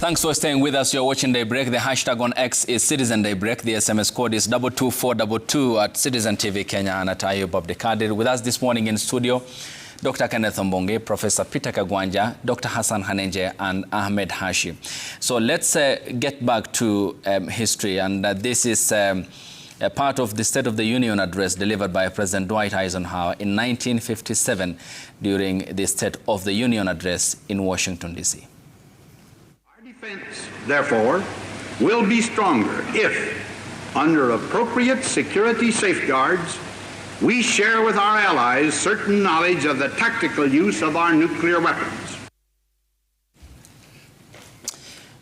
Thanks for staying with us. You're watching Daybreak. The hashtag on X is Citizen Daybreak. The SMS code is 22422 at Citizen TV Kenya and at Ayub Abdikadir. With us this morning in studio, Dr. Kenneth Ombonge, Professor Peter Kagwanja, Dr. Hassan Hanenje, and Ahmed Hashi. So let's get back to history, and this is a part of the State of the Union address delivered by President Dwight Eisenhower in 1957 during the State of the Union address in Washington, D.C. Our defense, therefore, will be stronger if, under appropriate security safeguards, we share with our allies certain knowledge of the tactical use of our nuclear weapons.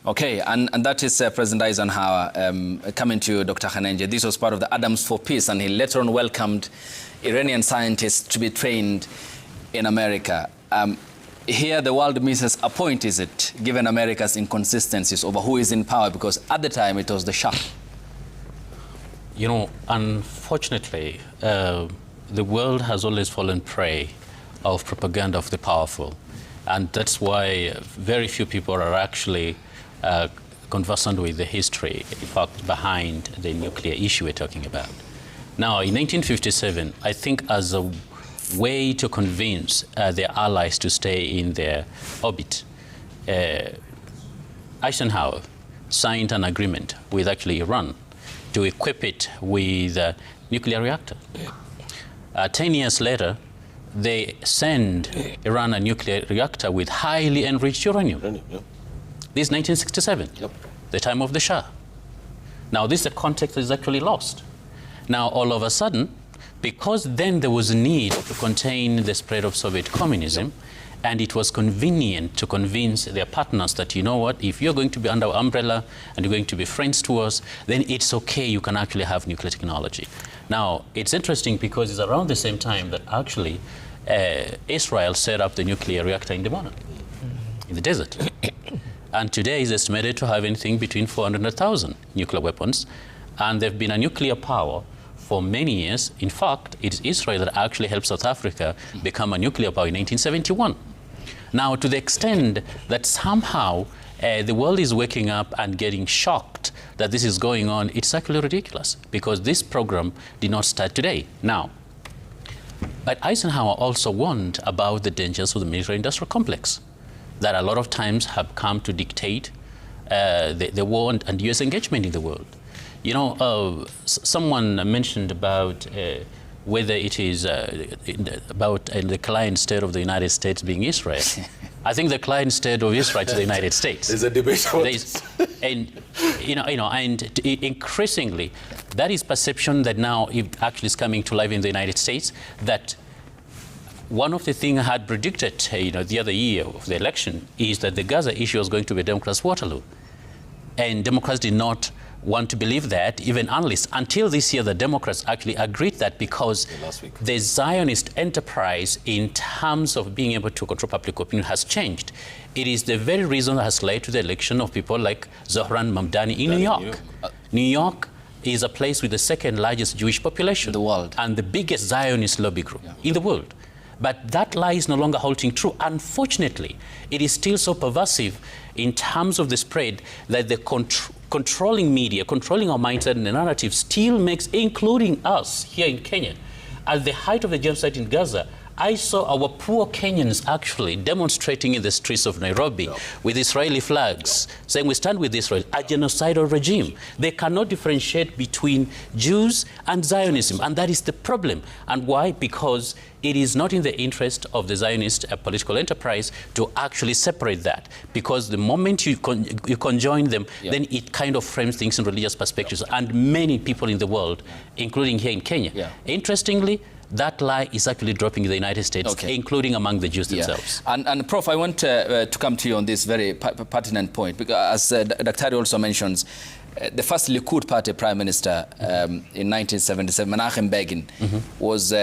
Okay, and that is President Eisenhower. Coming to you, Dr. Hanenje. This was part of the Adams for Peace, and he later on welcomed Iranian scientists to be trained in America. Here, the world misses a point, is it, given America's inconsistencies over who is in power, because at the time it was the Shah. You know, unfortunately, the world has always fallen prey of propaganda of the powerful. And that's why very few people are actually conversant with the history, in fact, behind the nuclear issue we're talking about. Now, in 1957, I think as a way to convince their allies to stay in their orbit, Eisenhower signed an agreement with actually Iran to equip it with a nuclear reactor. 10 years later, they send Iran a nuclear reactor with highly enriched uranium. This is 1967, the time of the Shah. Now, this is a context that is actually lost. Now, all of a sudden, because then there was a need to contain the spread of Soviet communism, and it was convenient to convince their partners that, you know what, if you're going to be under our umbrella and you're going to be friends to us, then it's okay, you can actually have nuclear technology. Now, it's interesting because it's around the same time that actually Israel set up the nuclear reactor in Dimona, in the desert. And today is estimated to have anything between 400 and 1,000 nuclear weapons. And they've been a nuclear power for many years. In fact, it is Israel that actually helped South Africa become a nuclear power in 1971. Now, to the extent that somehow the world is waking up and getting shocked that this is going on, it's actually ridiculous, because this program did not start today. Now, but Eisenhower also warned about the dangers of the military-industrial complex that a lot of times have come to dictate the war and U.S. engagement in the world. You know, someone mentioned about whether it is about the client state of the United States being Israel. I think the client state of Israel is the United States. There's a debate about this. And and increasingly, that is perception that now it actually is coming to life in the United States. That one of the things I had predicted, the other year of the election, is that the Gaza issue was going to be Democrats' Waterloo, and Democrats did not want to believe that, even analysts, until this year the Democrats actually agreed that, because the Zionist enterprise in terms of being able to control public opinion has changed. It is the very reason that has led to the election of people like Zohran Mamdani in New York. New York is a place with the second largest Jewish population in the world and the biggest Zionist lobby group in the world. But that lie is no longer holding true. Unfortunately, it is still so pervasive in terms of the spread that the controlling media, controlling our mindset and the narrative still makes, including us here in Kenya. At the height of the genocide in Gaza, I saw our poor Kenyans actually demonstrating in the streets of Nairobi with Israeli flags, saying we stand with Israel, a genocidal regime. They cannot differentiate between Jews and Zionism, and that is the problem. And why? Because it is not in the interest of the Zionist political enterprise to actually separate that. Because the moment you conjoin them, then it kind of frames things in religious perspectives. And many people in the world, including here in Kenya, interestingly, that lie is actually dropping in the United States, including among the Jews themselves. And Prof, I want to come to you on this very pertinent point, because as Dr. also mentions, the first Likud party prime minister in 1977, Menachem Begin, was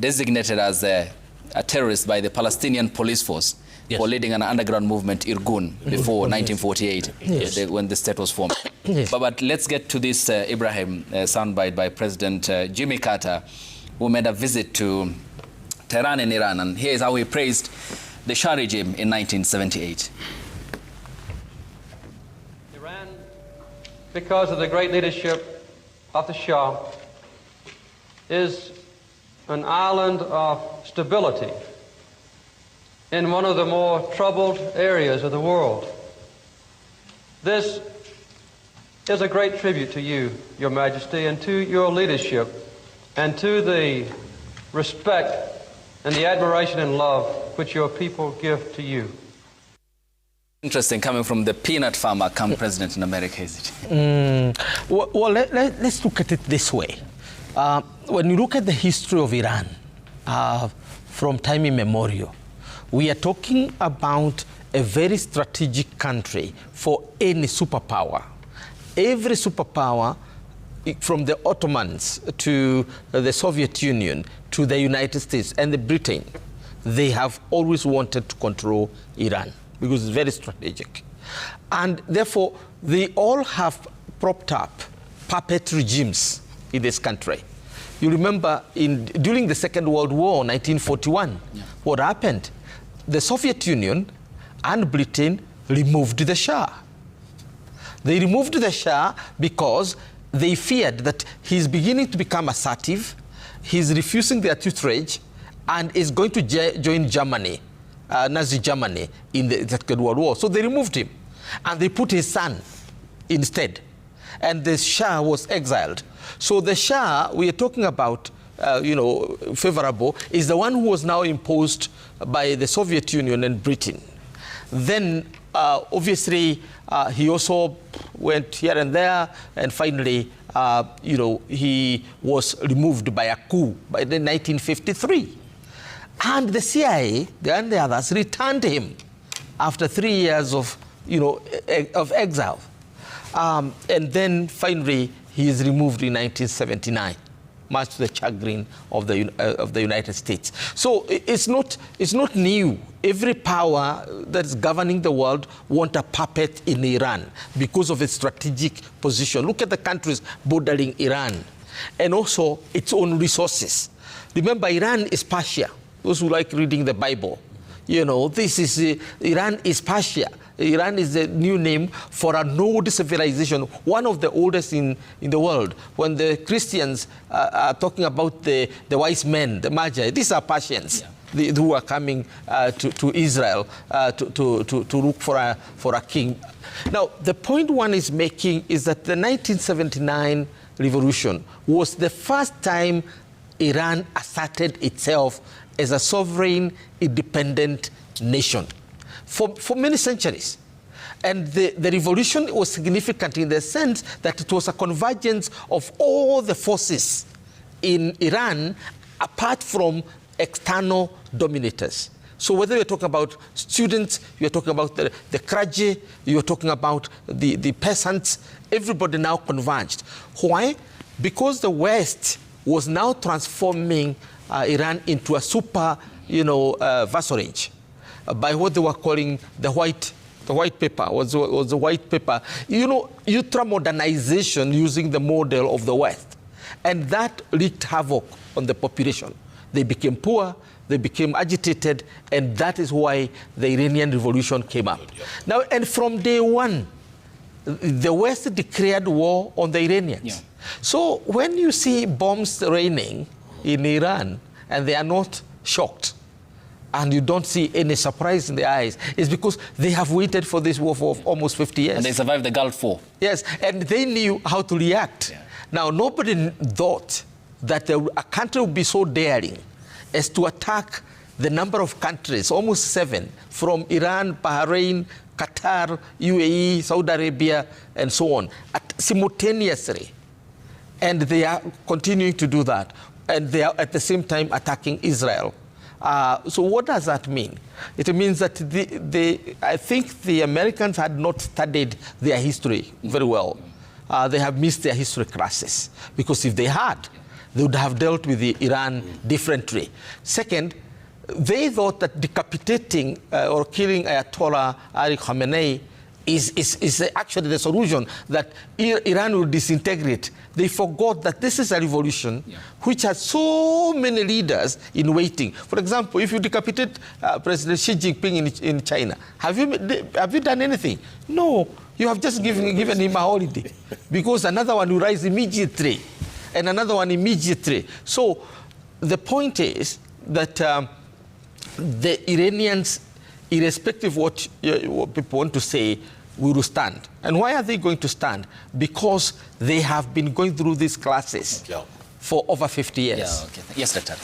designated as a terrorist by the Palestinian police force for leading an underground movement, Irgun, before 1948, when the state was formed. But let's get to this Ibrahim soundbite by President Jimmy Carter, who made a visit to Tehran in Iran, and here's how he praised the Shah regime in 1978. because of the great leadership of the Shah, is an island of stability in one of the more troubled areas of the world. This is a great tribute to you, Your Majesty, and to your leadership, and to the respect and the admiration and love which your people give to you. Interesting, coming from the peanut farmer come president in America, is it? Well, let's look at it this way. When you look at the history of Iran, from time immemorial, we are talking about a very strategic country for any superpower. Every superpower, from the Ottomans to the Soviet Union to the United States and the Britain, they have always wanted to control Iran because it's very strategic. And therefore, they all have propped up puppet regimes in this country. You remember during the Second World War, 1941, what happened? The Soviet Union and Britain removed the Shah. They removed the Shah because they feared that he's beginning to become assertive, he's refusing their tutelage, and is going to join Germany, Nazi Germany, in the Second World War. So they removed him, and they put his son instead. And the Shah was exiled. So the Shah we are talking about, favorable, is the one who was now imposed by the Soviet Union and Britain. Then, obviously, he also went here and there, and finally, he was removed by a coup by 1953. And the CIA and the others returned him after 3 years of exile. And then finally, he is removed in 1979, much to the chagrin of the United States. So it's not new. Every power that is governing the world wants a puppet in Iran because of its strategic position. Look at the countries bordering Iran, and also its own resources. Remember, Iran is Persia. Those who like reading the Bible, Iran is Persia. Iran is the new name for a node civilization, one of the oldest in the world. When the Christians are talking about the wise men, the Magi, these are Persians who are coming to Israel to look for a king. Now, the point one is making is that the 1979 revolution was the first time Iran asserted itself as a sovereign, independent nation for many centuries. And the revolution was significant in the sense that it was a convergence of all the forces in Iran apart from external dominators. So whether you're talking about students, you're talking about the clergy, you're talking about the peasants, everybody now converged. Why? Because the West was now transforming Iran into a super, vassalage by what they were calling the white paper. Was the white paper, ultra-modernization using the model of the West. And that wreaked havoc on the population. They became poor, they became agitated, and that is why the Iranian Revolution came up. Now, and from day one, the West declared war on the Iranians. So when you see bombs raining in Iran and they are not shocked, and you don't see any surprise in their eyes, it's because they have waited for this war for almost 50 years. And they survived the Gulf War. Yes, and they knew how to react. Now, nobody thought that a country would be so daring as to attack the number of countries, almost 7, from Iran, Bahrain, Qatar, UAE, Saudi Arabia, and so on, simultaneously. And they are continuing to do that. And they are at the same time attacking Israel. So what does that mean? It means that I think the Americans had not studied their history very well. They have missed their history classes. Because if they had, they would have dealt with Iran differently. Second, they thought that decapitating or killing Ayatollah Ali Khamenei is actually the solution, that Iran will disintegrate. They forgot that this is a revolution which has so many leaders in waiting. For example, if you decapitate President Xi Jinping in China, have you done anything? No, you have just given him a holiday because another one will rise immediately and another one immediately. So the point is that the Iranians, irrespective of what people want to say, will stand. And why are they going to stand? Because they have been going through these classes for over 50 years. Yeah, okay. Yes, Doctor.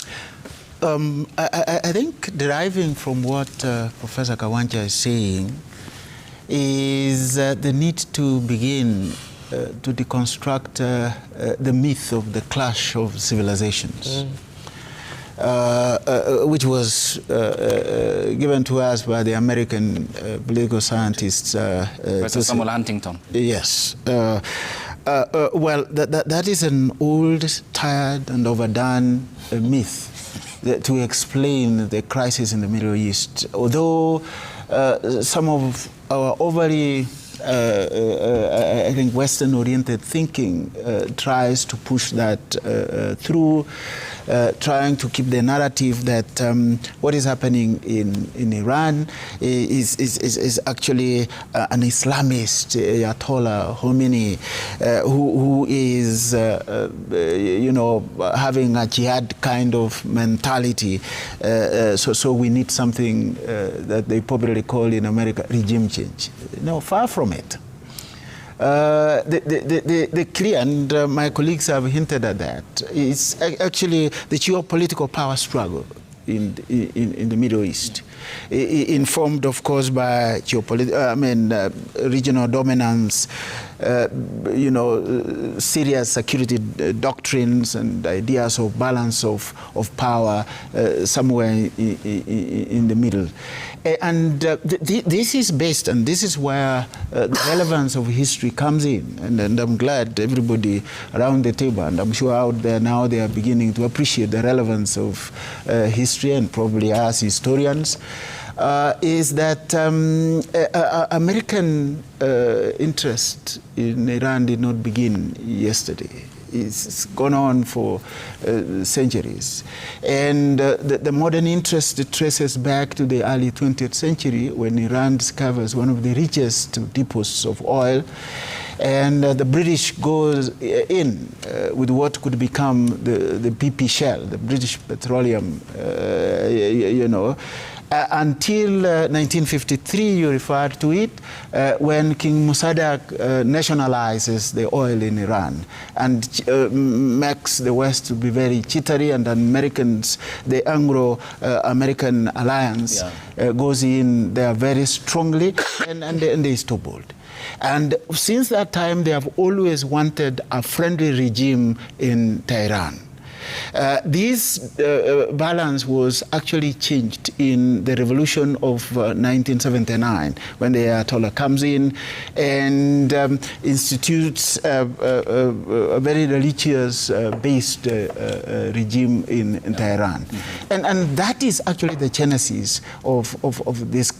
I think deriving from what Professor Kawanja is saying is the need to begin to deconstruct the myth of the clash of civilizations. Which was given to us by the American political scientists. Professor Samuel Huntington. Yes. Well, that is an old, tired, and overdone myth to explain the crisis in the Middle East. Although some of our overly I think Western-oriented thinking tries to push that through, trying to keep the narrative that what is happening in Iran is actually an Islamist Ayatollah Khomeini who is having a jihad kind of mentality. So we need something that they popularly call in America regime change. No, far from it. The clear, and my colleagues have hinted at that, is actually the geopolitical power struggle in the Middle East, informed, of course, by regional dominance, serious security doctrines and ideas of balance of power somewhere in the middle. And this is based, and this is where the relevance of history comes in. And I'm glad everybody around the table, and I'm sure out there now they are beginning to appreciate the relevance of history, and probably us historians, is that American interest in Iran did not begin yesterday. It's gone on for centuries. And the modern interest traces back to the early 20th century when Iran discovers one of the richest depots of oil. And the British goes in with what could become the BP Shell, the British Petroleum, until 1953, you referred to it, when King Mossadegh nationalizes the oil in Iran and makes the West to be very jittery, and Americans, the Anglo-American alliance, goes in there very strongly, and they stumbled. And since that time, they have always wanted a friendly regime in Tehran. This balance was actually changed in the revolution of 1979, when the Ayatollah comes in and institutes a very religious-based regime in Tehran. And that is actually the genesis of this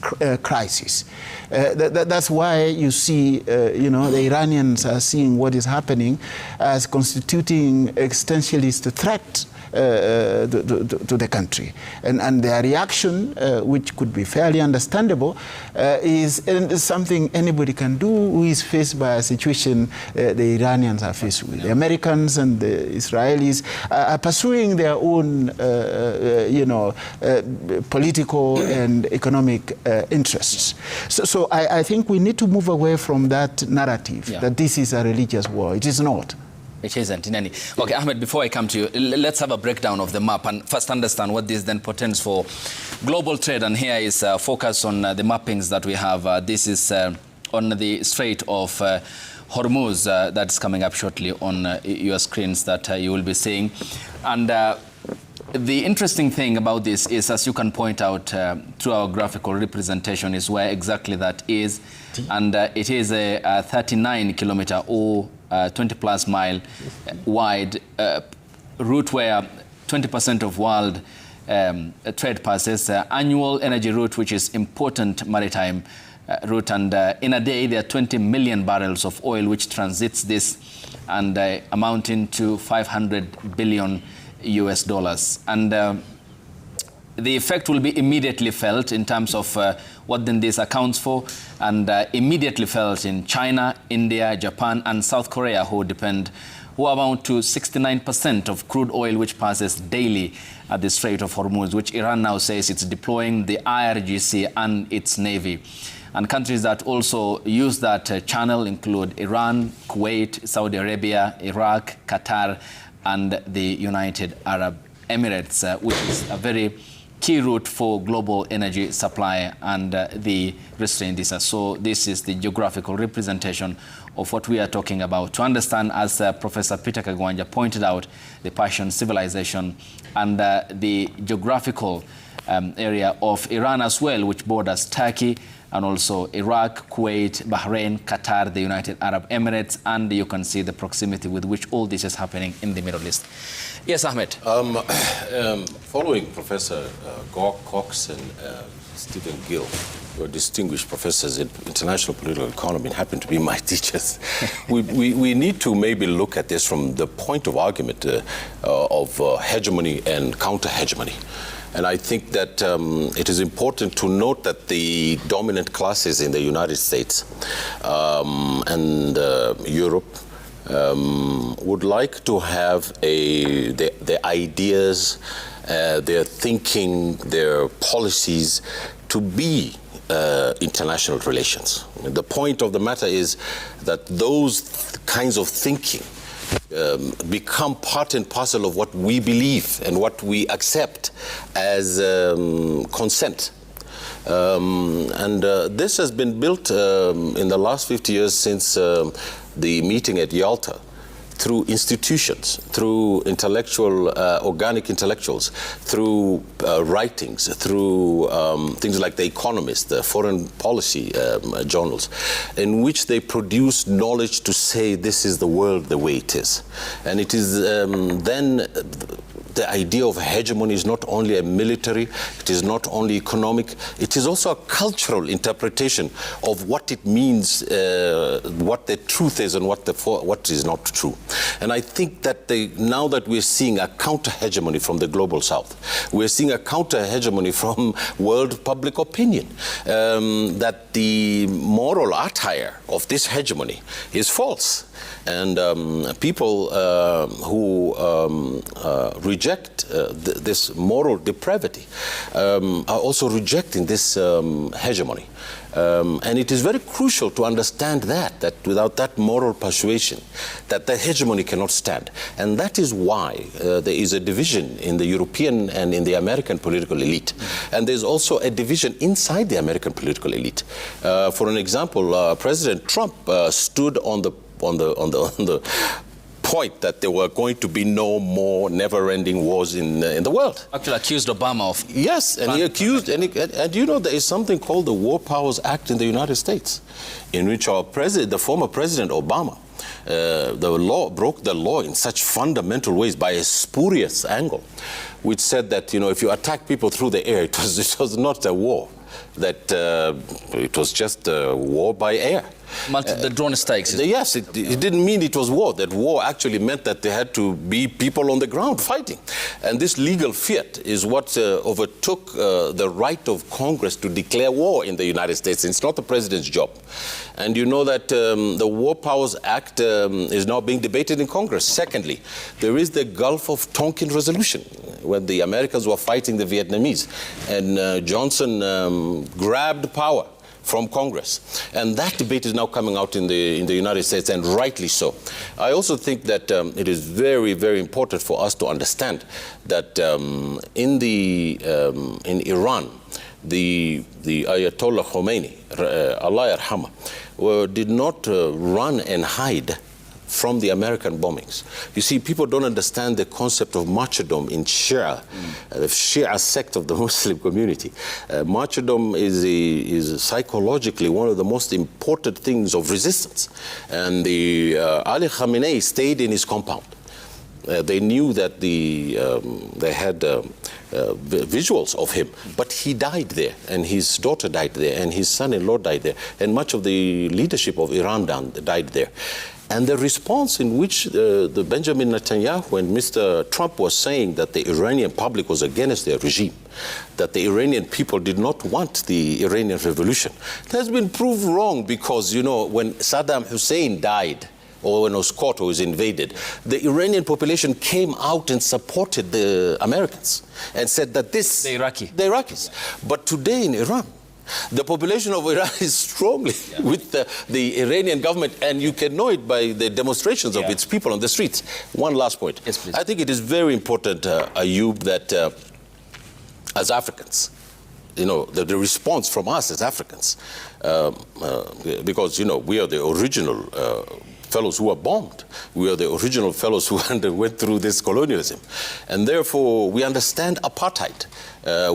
crisis. That's why you see, the Iranians are seeing what is happening as constituting existentialist threat to the country. And their reaction, which could be fairly understandable, is something anybody can do who is faced by a situation the Iranians are faced with. The Americans and the Israelis are pursuing their own, political and economic interests. So I think we need to move away from that narrative that this is a religious war. It is not. It isn't in any. Okay, Ahmed, before I come to you, let's have a breakdown of the map and first understand what this then portends for global trade. And here is a focus on the mappings that we have. This is on the Strait of Hormuz that's coming up shortly on your screens that you will be seeing. And the interesting thing about this is, as you can point out through our graphical representation, is where exactly that is. And it is a 39-kilometer or 20-plus mile wide route where 20% of world trade passes. Annual energy route, which is important maritime route, and in a day there are 20 million barrels of oil which transits this, and amounting to $500 billion US. And the effect will be immediately felt in terms of what then this accounts for, and immediately felt in China, India, Japan, and South Korea, who amount to 69% of crude oil which passes daily at the Strait of Hormuz, which Iran now says it's deploying the IRGC and its navy. And countries that also use that channel include Iran, Kuwait, Saudi Arabia, Iraq, Qatar, and the United Arab Emirates, which is a very key route for global energy supply and the restraint this. So this is the geographical representation of what we are talking about. To understand, as Professor Peter Kagwanja pointed out, the Persian civilization and the geographical area of Iran as well, which borders Turkey, and also Iraq, Kuwait, Bahrain, Qatar, the United Arab Emirates, and you can see the proximity with which all this is happening in the Middle East. Yes, Ahmed. Following Professor Cox and Stephen Gill, who are distinguished professors in international political economy and happen to be my teachers, we need to maybe look at this from the point of argument of hegemony and counter-hegemony. And I think that it is important to note that the dominant classes in the United States and Europe would like to have their ideas, their thinking, their policies to be international relations. The point of the matter is that those kinds of thinking become part and parcel of what we believe and what we accept as consent. This has been built in the last 50 years since the meeting at Yalta, through institutions, through intellectual, organic intellectuals, through writings, through things like The Economist, the foreign policy journals, in which they produce knowledge to say this is the world the way it is. And it is then the idea of hegemony is not only a military, it is not only economic, it is also a cultural interpretation of what it means, what the truth is and what is not true. And I think that now that we're seeing a counter-hegemony from the global south, we're seeing a counter-hegemony from world public opinion, that the moral attire of this hegemony is false. And people who reject this moral depravity are also rejecting this hegemony. And it is very crucial to understand that without that moral persuasion, that the hegemony cannot stand. And that is why there is a division in the European and in the American political elite. And there's also a division inside the American political elite. For an example, President Trump stood on the point that there were going to be no more never-ending wars in the world. Actually accused Obama of... Yes, and he accused... And you know, there is something called the War Powers Act in the United States, in which our president, the former President Obama, broke the law in such fundamental ways by a spurious angle, which said that, you know, if you attack people through the air, it was not a war, that it was just a war by air. The drone strikes. Yes, it didn't mean it was war. That war actually meant that there had to be people on the ground fighting. And this legal fiat is what overtook the right of Congress to declare war in the United States. It's not the president's job. And you know that the War Powers Act is now being debated in Congress. Secondly, there is the Gulf of Tonkin resolution, when the Americans were fighting the Vietnamese. And Johnson grabbed power from Congress. And that debate is now coming out in the United States, and rightly so. I also think that it is very, very important for us to understand that in Iran, the Ayatollah Khomeini, Allah yarhamah, did not run and hide from the American bombings. You see, people don't understand the concept of martyrdom in Shia, the Shia sect of the Muslim community. Martyrdom is psychologically one of the most important things of resistance. And Ali Khamenei stayed in his compound. They knew that they had visuals of him, but he died there, and his daughter died there, and his son-in-law died there, and much of the leadership of Iran died there. And the response in which the Benjamin Netanyahu and Mr. Trump was saying that the Iranian public was against their regime, that the Iranian people did not want the Iranian revolution, it has been proved wrong, because, you know, when Saddam Hussein died, or when it was caught or was invaded, the Iranian population came out and supported the Americans and said that this... The Iraqis. But today in Iran, the population of Iran is strongly with the Iranian government, and you can know it by the demonstrations of its people on the streets. One last point. Yes, please. I think it is very important, Ayub, that as Africans, you know, the response from us as Africans, because, you know, we are the original fellows who were bombed. We are the original fellows who went through this colonialism. And therefore, we understand apartheid.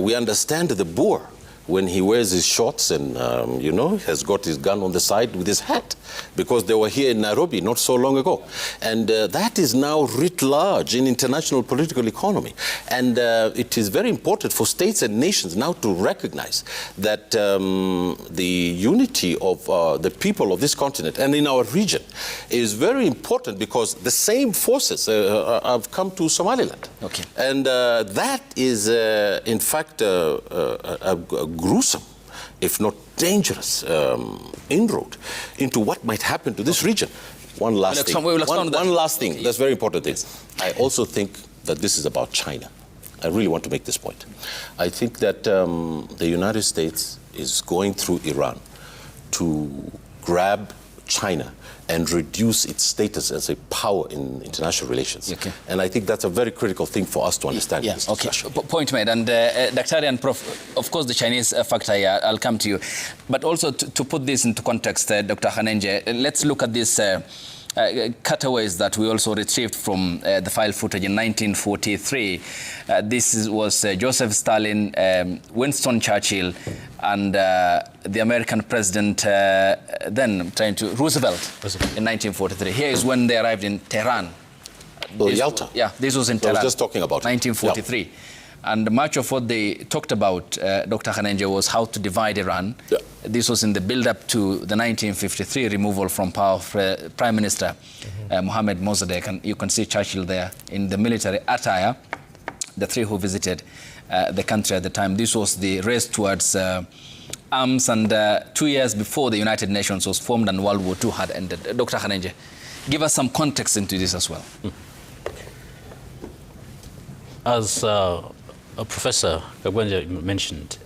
We understand the Boer when he wears his shorts and, you know, has got his gun on the side with his hat, because they were here in Nairobi not so long ago. And that is now writ large in international political economy. And it is very important for states and nations now to recognize that the unity of the people of this continent and in our region is very important, because the same forces have come to Somaliland. Okay. And that is, in fact, a gruesome, if not dangerous, inroad into what might happen to this region. One last thing. One last thing. That's very important. I also think that this is about China. I really want to make this point. I think that the United States is going through Iran to grab China and reduce its status as a power in international relations. Okay. And I think that's a very critical thing for us to understand in this discussion. Point made. And Dr. and Prof, of course, the Chinese factor here, I'll come to you. But also to put this into context, Dr. Khanenje, let's look at this cutaways that we also retrieved from the file footage in 1943. This was Joseph Stalin, Winston Churchill, and the American president Roosevelt in 1943. Here is when they arrived in Tehran. Yalta. Yeah, this was in Tehran. I was just talking about 1943. Yeah. And much of what they talked about, Dr. Khanenje, was how to divide Iran. Yeah. This was in the build-up to the 1953 removal from power of Prime Minister Mohammad Mossadegh. And you can see Churchill there in the military attire, the three who visited the country at the time. This was the race towards arms, and 2 years before the United Nations was formed and World War II had ended. Dr. Khanenje, give us some context into this as well. As Professor Kagwanja mentioned,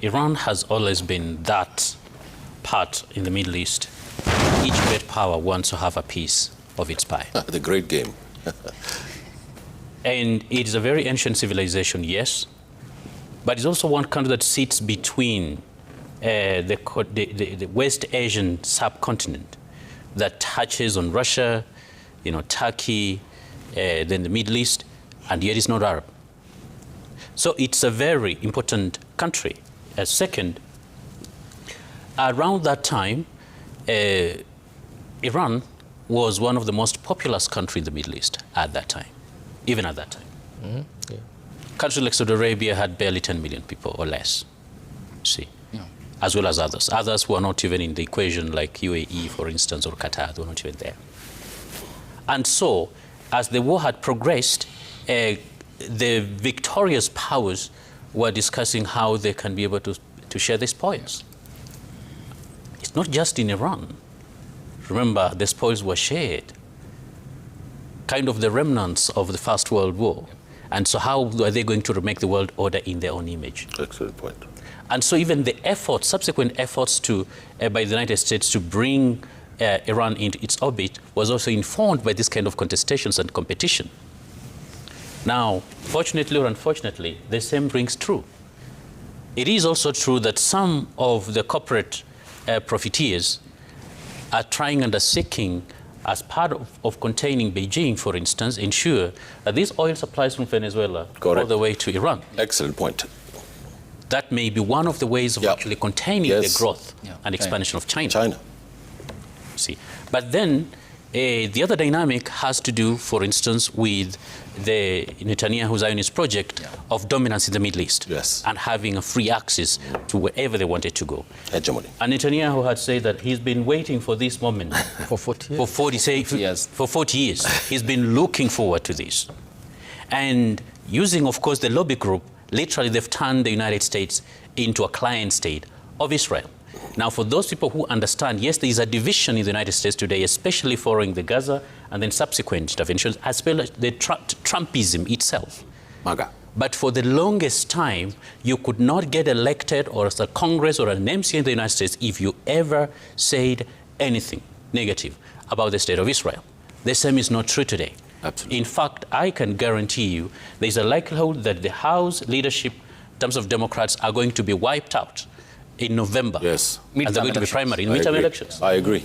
Iran has always been that part in the Middle East. Each great power wants to have a piece of its pie. The great game. And it is a very ancient civilization, yes, but it's also one country that sits between the West Asian subcontinent that touches on Russia, Turkey, then the Middle East, and yet it's not Arab. So it's a very important country. Second, around that time, Iran was one of the most populous countries in the Middle East at that time, even at that time. Mm-hmm. Yeah. Countries like Saudi Arabia had barely 10 million people or less, as well as others. Others were not even in the equation, like UAE, for instance, or Qatar, they were not even there. And so, as the war had progressed, the victorious powers were discussing how they can be able to share the spoils. It's not just in Iran. Remember, the spoils were shared, kind of the remnants of the First World War. And so how are they going to make the world order in their own image? Excellent point. And so even the efforts, subsequent efforts by the United States to bring Iran into its orbit was also informed by this kind of contestations and competition. Now, fortunately or unfortunately, the same rings true. It is also true that some of the corporate profiteers are trying and are seeking, as part of containing Beijing, for instance, ensure that these oil supplies from Venezuela all the way to Iran. Excellent point. That may be one of the ways of actually containing the growth and expansion of China. China. See, but then The other dynamic has to do, for instance, with the Netanyahu Zionist project of dominance in the Middle East and having a free access to wherever they wanted to go. Hegemony. And Netanyahu had said that he's been waiting for this moment for 40 years. For 40 years. He's been looking forward to this. And using, of course, the lobby group, literally they've turned the United States into a client state of Israel. Now, for those people who understand, yes, there is a division in the United States today, especially following the Gaza and then subsequent interventions, as well as the Trumpism itself. MAGA. But for the longest time, you could not get elected or as a Congress or an MC in the United States if you ever said anything negative about the state of Israel. The same is not true today. Absolutely. In fact, I can guarantee you there's a likelihood that the House leadership, in terms of Democrats, are going to be wiped out in November. Yes. And they're going to be primary in midterm elections. I agree.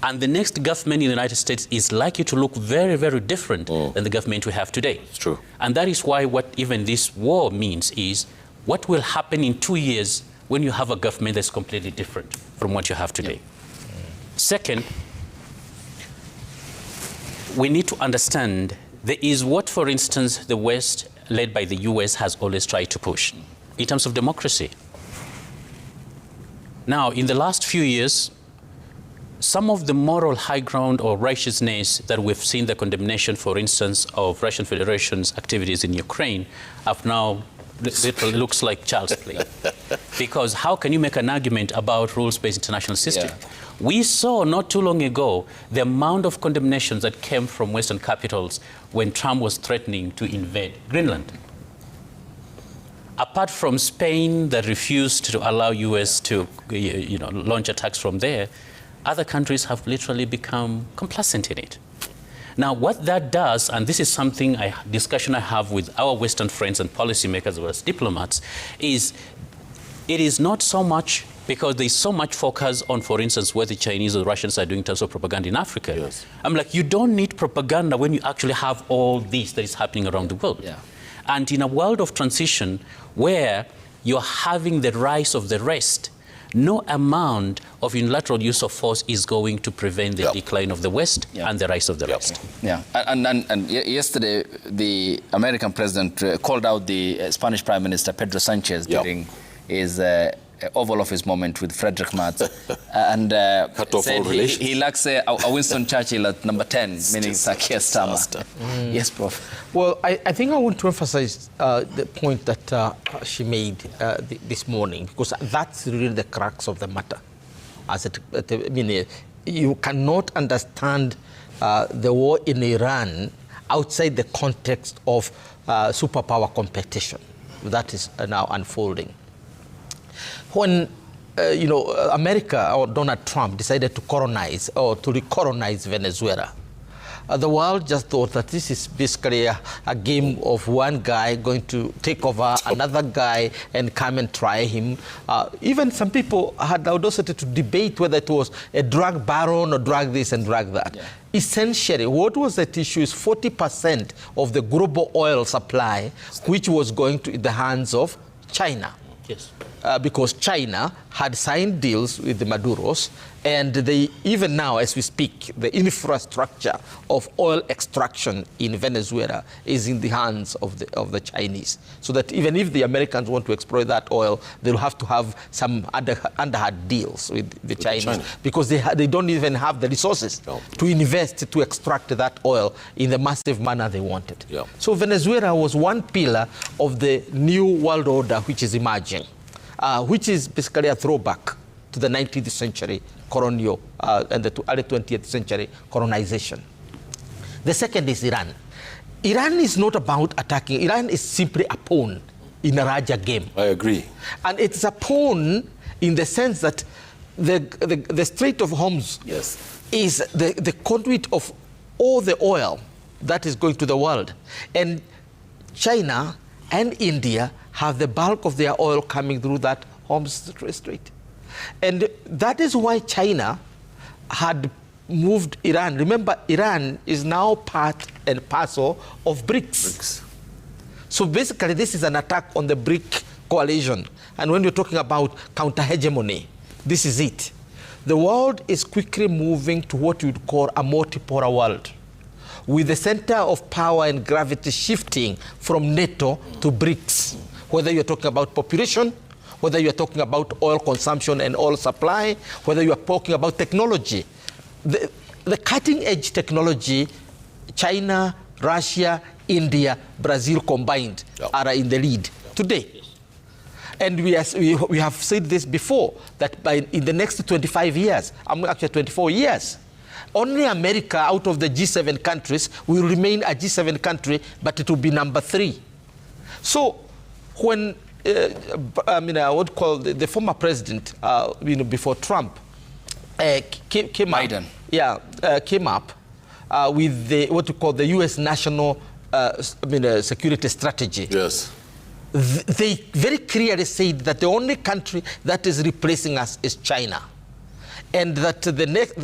And the next government in the United States is likely to look very, very different than the government we have today. It's true. And that is why what even this war means is what will happen in 2 years when you have a government that's completely different from what you have today. Second, we need to understand there is what, for instance, the West, led by the US, has always tried to push in terms of democracy. Now, in the last few years, some of the moral high ground or righteousness that we've seen, the condemnation, for instance, of Russian Federation's activities in Ukraine, have now literally looks like child's play. Because how can you make an argument about rules-based international system? Yeah. We saw not too long ago the amount of condemnations that came from Western capitals when Trump was threatening to invade Greenland. Apart from Spain that refused to allow US to launch attacks from there, other countries have literally become complacent in it. Now, what that does, and this is something discussion I have with our Western friends and policymakers as well as diplomats, is it is not so much because there's so much focus on, for instance, what the Chinese or the Russians are doing in terms of propaganda in Africa. Yes. I'm like, you don't need propaganda when you actually have all this that is happening around the world. Yeah. And in a world of transition where you're having the rise of the rest, no amount of unilateral use of force is going to prevent the decline of the West and the rise of the rest. Yeah, and yesterday the American president called out the Spanish Prime Minister Pedro Sanchez during his Oval Office moment with Friedrich Merz, and said he lacks a Winston Churchill at number 10, meaning Keir Starmer. Yes, Prof. Well, I think I want to emphasize the point that she made this morning, because that's really the crux of the matter. I mean, you cannot understand the war in Iran outside the context of superpower competition that is now unfolding. When America or Donald Trump decided to colonize or to recolonize Venezuela, the world just thought that this is basically a game of one guy going to take over another guy and come and try him. Even some people had the audacity to debate whether it was a drug baron or drug this and drug that. Yeah. Essentially, what was at issue is 40% of the global oil supply, which was going to the hands of China. Yes. Because China had signed deals with the Maduros, and they, even now as we speak, the infrastructure of oil extraction in Venezuela is in the hands of the Chinese. So that even if the Americans want to exploit that oil, they'll have to have some underhand deals with the Chinese, because they don't even have the resources to invest to extract that oil in the massive manner they wanted. Yeah. So Venezuela was one pillar of the new world order which is emerging. Which is basically a throwback to the 19th century colonial and the early 20th century colonization. The second is Iran. Iran is not about attacking. Iran is simply a pawn in a larger game. I agree. And it's a pawn in the sense that the Strait of Hormuz is the conduit of all the oil that is going to the world. And China and India have the bulk of their oil coming through that Hormuz Strait. And that is why China had moved Iran. Remember, Iran is now part and parcel of BRICS. So basically, this is an attack on the BRIC coalition. And when we're talking about counter-hegemony, this is it. The world is quickly moving to what you'd call a multipolar world, with the center of power and gravity shifting from NATO to BRICS, whether you're talking about population, whether you're talking about oil consumption and oil supply, whether you're talking about technology. The cutting-edge technology, China, Russia, India, Brazil combined are in the lead today. And we have said this before, that in the next 25 years, actually 24 years, only America out of the G7 countries will remain a G7 country, but it will be number 3. So when, I would call the former president, before Trump, came up with what we call the U.S. national security strategy. Yes. They very clearly said that the only country that is replacing us is China, and that the next,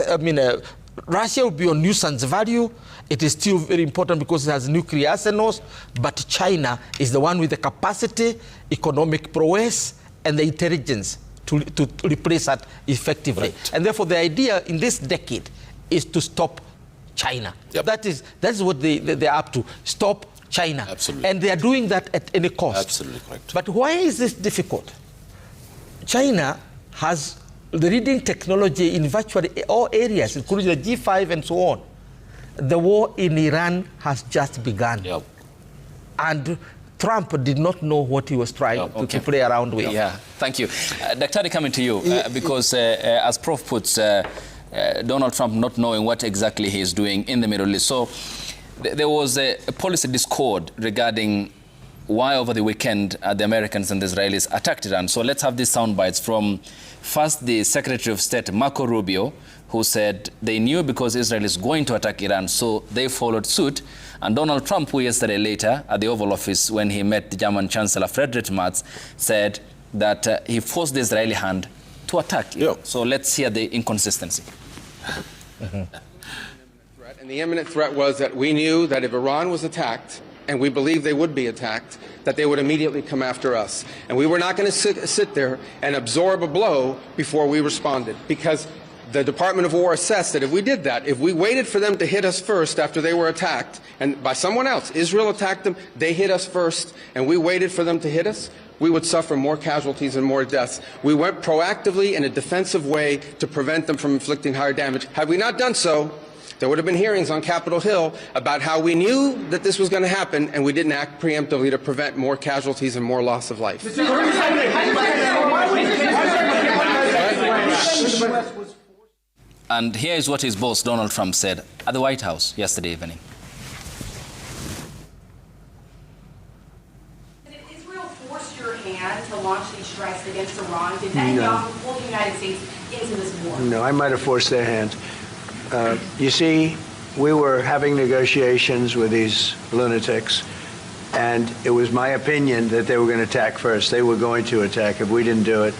Russia will be on nuisance value. It is still very important because it has nuclear arsenals, but China is the one with the capacity, economic prowess, and the intelligence to replace that effectively. Right. And therefore, the idea in this decade is to stop China. Yep. That is what they're up to. Stop China. Absolutely. And they are doing that at any cost. Absolutely correct. But why is this difficult? China has the leading technology in virtually all areas, including the G5 and so on. The war in Iran has just begun. Yep. And Trump did not know what he was trying to play around with. Yeah, thank you. Dr. coming to you, because as Prof puts, Donald Trump not knowing what exactly he is doing in the Middle East. So there was a policy discord regarding why over the weekend the Americans and the Israelis attacked Iran. So let's have these sound bites from first the Secretary of State, Marco Rubio, who said they knew because Israel is going to attack Iran, so they followed suit. And Donald Trump, who yesterday later at the Oval Office, when he met the German Chancellor Friedrich Merz, said that he forced the Israeli hand to attack Iran. Yeah. So let's hear the inconsistency. And the imminent threat was that we knew that if Iran was attacked, and we believed they would be attacked, that they would immediately come after us. And we were not going to sit there and absorb a blow before we responded, because the Department of War assessed that if we did that, if we waited for them to hit us first after they were attacked, and by someone else, Israel attacked them, they hit us first, and we waited for them to hit us, we would suffer more casualties and more deaths. We went proactively in a defensive way to prevent them from inflicting higher damage. Had we not done so, there would have been hearings on Capitol Hill about how we knew that this was going to happen, and we didn't act preemptively to prevent more casualties and more loss of life. And here is what his boss, Donald Trump, said at the White House yesterday evening. Did Israel force your hand to launch these strikes against Iran? Did Netanyahu pull the United States into this war? No, I might have forced their hand. You see, we were having negotiations with these lunatics, and it was my opinion that they were going to attack first. They were going to attack. If we didn't do it,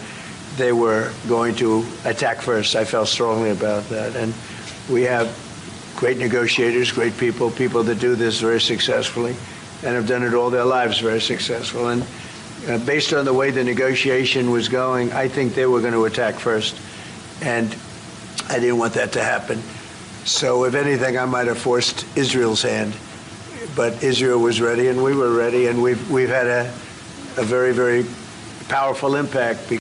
they were going to attack first. I felt strongly about that. And we have great negotiators, great people that do this very successfully and have done it all their lives very successful. And based on the way the negotiation was going, I think they were going to attack first. And I didn't want that to happen. So if anything, I might have forced Israel's hand. But Israel was ready, and we were ready, and we've had a very, very powerful impact.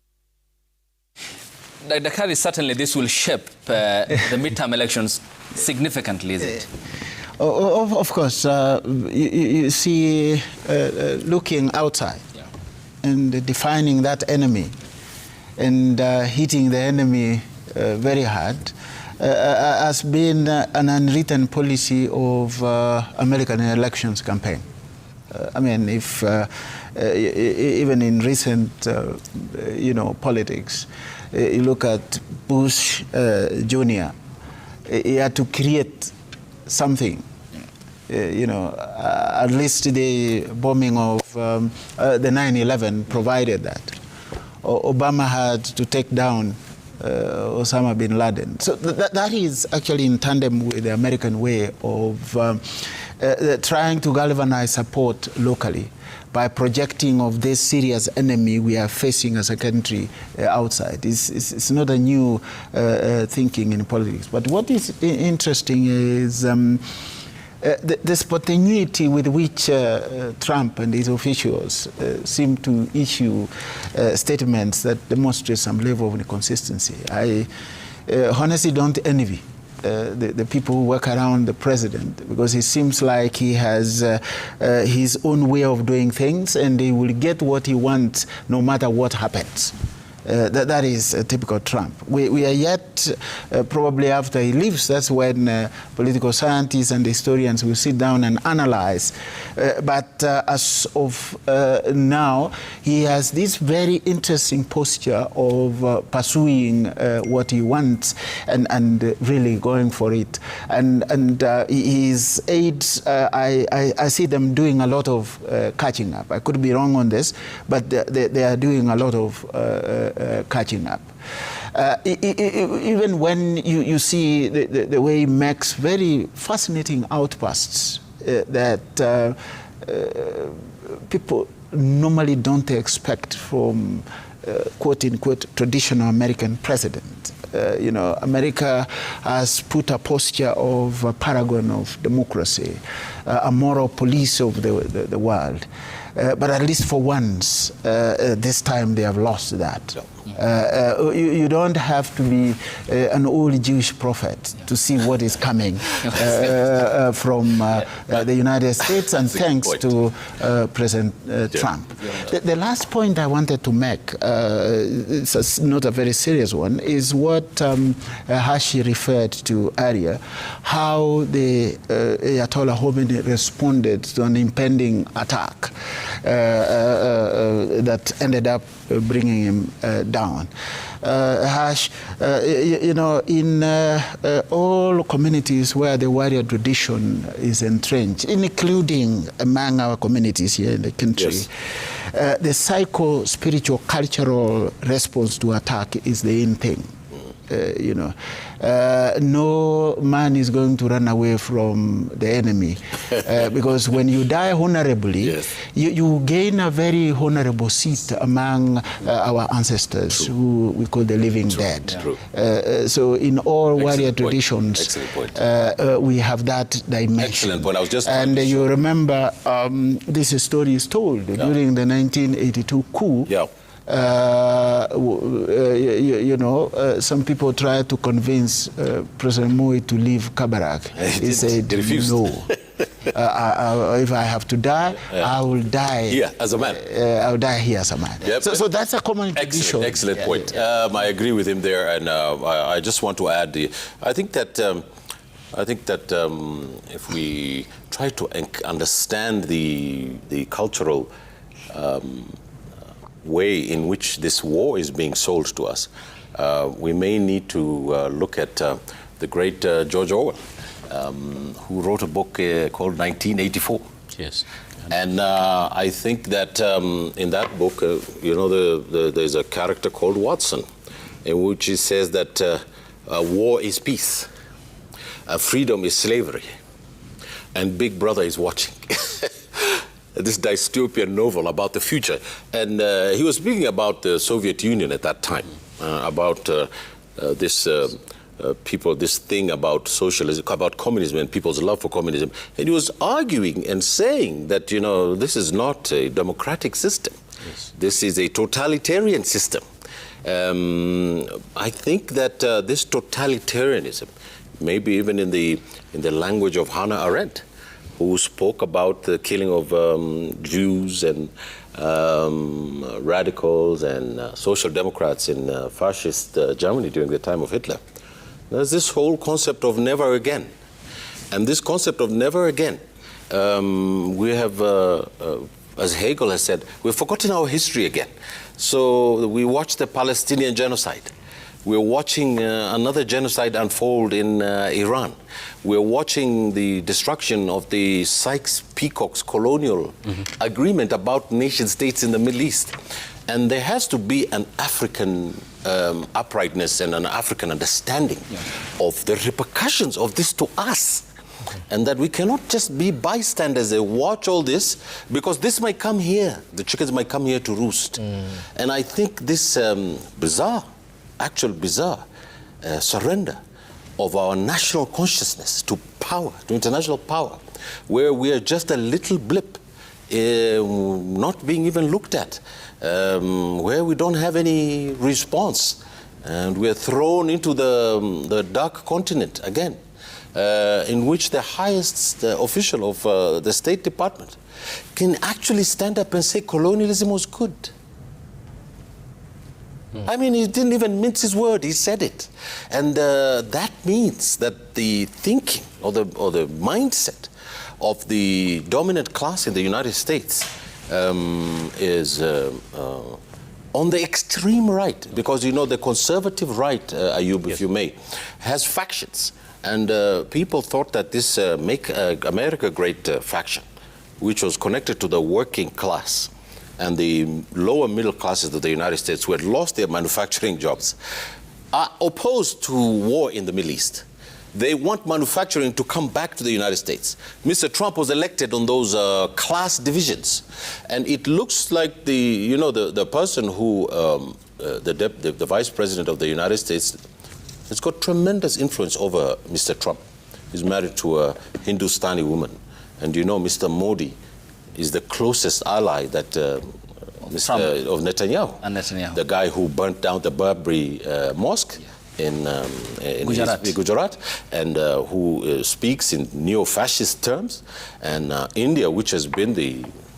Dr. Kari, certainly this will shape the midterm elections significantly, is it? Of course. You see, looking outside and defining that enemy and hitting the enemy very hard has been an unwritten policy of American elections campaign. I mean, if even in recent, politics, you look at Bush Jr., he had to create something. At least the bombing of the 9/11 provided that. Obama had to take down Osama bin Laden. So that is actually in tandem with the American way of trying to galvanize support locally by projecting of this serious enemy we are facing as a country outside. It's not a new thinking in politics. But what is interesting is the spontaneity with which Trump and his officials seem to issue statements that demonstrate some level of inconsistency. I honestly don't envy the people who work around the president, because it seems like he has his own way of doing things, and he will get what he wants no matter what happens. That is typical Trump. We are yet, probably after he leaves, that's when political scientists and historians will sit down and analyze. But as of now, he has this very interesting posture of pursuing what he wants and really going for it. And his aides, I see them doing a lot of catching up. I could be wrong on this, but they are doing a lot of catching up. Even when you see the way he makes very fascinating outbursts that people normally don't expect from quote-unquote traditional American president. America has put a posture of a paragon of democracy, a moral police of the world. But at least for once, this time they have lost that. You don't have to be an old Jewish prophet to see what is coming from the United States, and thanks to President Trump. The last point I wanted to make, it's not a very serious one, is what Hashi referred to earlier, how the Ayatollah Khomeini responded to an impending attack that ended up bringing him down. Hash, in all communities where the warrior tradition is entrenched, including among our communities here in the country, yes, the psycho-spiritual cultural response to attack is the in thing. No man is going to run away from the enemy because when you die honorably, yes, you gain a very honorable seat among our ancestors, true, who we call the living, true, dead. Yeah. So in all excellent warrior point. Traditions, we have that dimension. Excellent point. I was just and you remember this story is told, yeah, during the 1982 coup. Yeah. Some people tried to convince President Moi to leave Kabarak. He said, refused. No. If I have to die, I will die here as a man. I will die here as a man. Yep. So that's a common tradition. Excellent point. I agree with him there, and I just want to add, I think that if we try to understand the cultural way in which this war is being sold to us, we may need to look at the great George Orwell, who wrote a book called 1984. Yes. And I think that in that book, there's a character called Watson, in which he says that war is peace, freedom is slavery, and Big Brother is watching. This dystopian novel about the future. And he was speaking about the Soviet Union at that time, about this thing about socialism, about communism and people's love for communism. And he was arguing and saying that, this is not a democratic system. Yes. This is a totalitarian system. I think that this totalitarianism, maybe even in the language of Hannah Arendt, who spoke about the killing of Jews and radicals and social democrats in fascist Germany during the time of Hitler. There's this whole concept of never again. And this concept of never again, we have, as Hegel has said, we've forgotten our history again. So we watched the Palestinian genocide. We're watching another genocide unfold in Iran. We're watching the destruction of the Sykes-Picot colonial agreement about nation states in the Middle East. And there has to be an African uprightness and an African understanding of the repercussions of this to us. and that we cannot just be bystanders and watch all this, because this might come here. The chickens might come here to roost. And I think this bizarre surrender of our national consciousness to power, to international power, where we are just a little blip, not being even looked at, where we don't have any response, and we're thrown into the dark continent again, in which the highest official of the State Department can actually stand up and say colonialism was good. I mean, he didn't even mince his word, he said it. And that means that the thinking or the mindset of the dominant class in the United States is on the extreme right, because you know the conservative right, Ayub, if you may, has factions. And people thought that this Make America Great faction, which was connected to the working class and the lower middle classes of the United States who had lost their manufacturing jobs, are opposed to war in the Middle East. They want manufacturing to come back to the United States. Mr. Trump was elected on those class divisions. And it looks like the person who, the vice president of the United States, has got tremendous influence over Mr. Trump. He's married to a Hindustani woman. And you know, Mr. Modi is the closest ally that of Netanyahu. And Netanyahu. The guy who burnt down the Babri mosque in Gujarat, and who speaks in neo-fascist terms. And India, which has been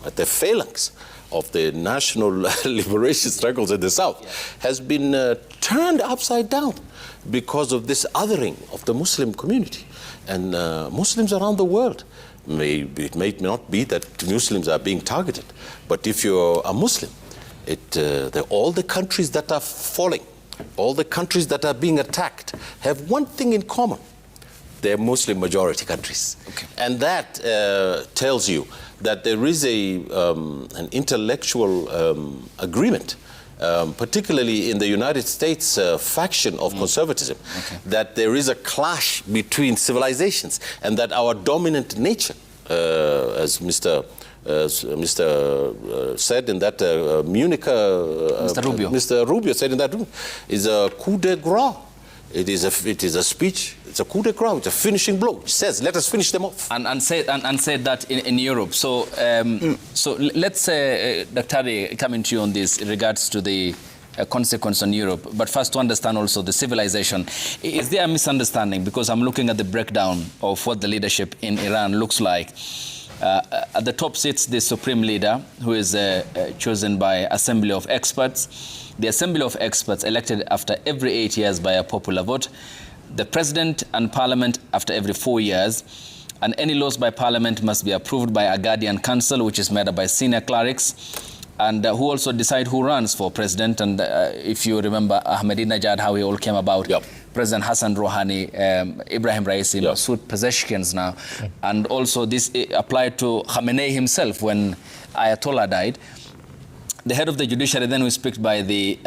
at the phalanx of the national liberation struggles in the South, has been turned upside down because of this othering of the Muslim community. And Muslims around the world, it may not be that Muslims are being targeted, but if you're a Muslim, all the countries that are falling, all the countries that are being attacked have one thing in common. They're Muslim majority countries. Okay. And that tells you that there is an intellectual agreement, particularly in the United States faction of conservatism, that there is a clash between civilizations, and that our dominant nature, as Mr. said in that Munich, Mr. Rubio said in that room, is a coup de grace. It is a speech. It's a coup de grace. It's a finishing blow. It says, "Let us finish them off." And said that in Europe. So so let's say, Dr. Ali, coming to you on this in regards to the consequence on Europe. But first, to understand also the civilization. Is there a misunderstanding? Because I'm looking at the breakdown of what the leadership in Iran looks like. At the top sits the supreme leader, who is chosen by assembly of experts. The assembly of experts elected after every 8 years by a popular vote. The president and parliament after every 4 years. And any laws by parliament must be approved by a guardian council, which is made up by senior clerics, and who also decide who runs for president. And if you remember Ahmadinejad, how he all came about. Yep. President Hassan Rouhani, Ibrahim Raisi, Masoud Pezeshkian now. And also this applied to Khamenei himself when Ayatollah died. The head of the judiciary then was picked by the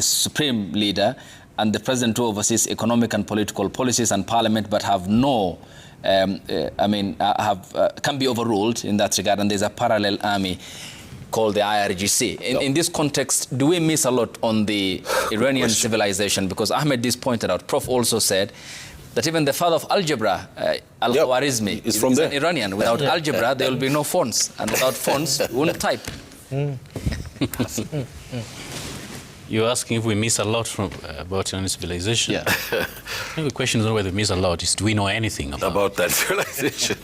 supreme leader, and the president who oversees economic and political policies, and parliament, but have no, can be overruled in that regard. And there's a parallel army called the IRGC. In this context, do we miss a lot on the Iranian civilization? Because Ahmed this pointed out, Prof also said that even the father of algebra, Al-Khwarizmi, is from an Iranian. Without algebra, there will be no fonts. And without fonts, we won't type. You're asking if we miss a lot about Iranian civilization. Yeah. I think the question is not whether we miss a lot, is do we know anything about that civilization?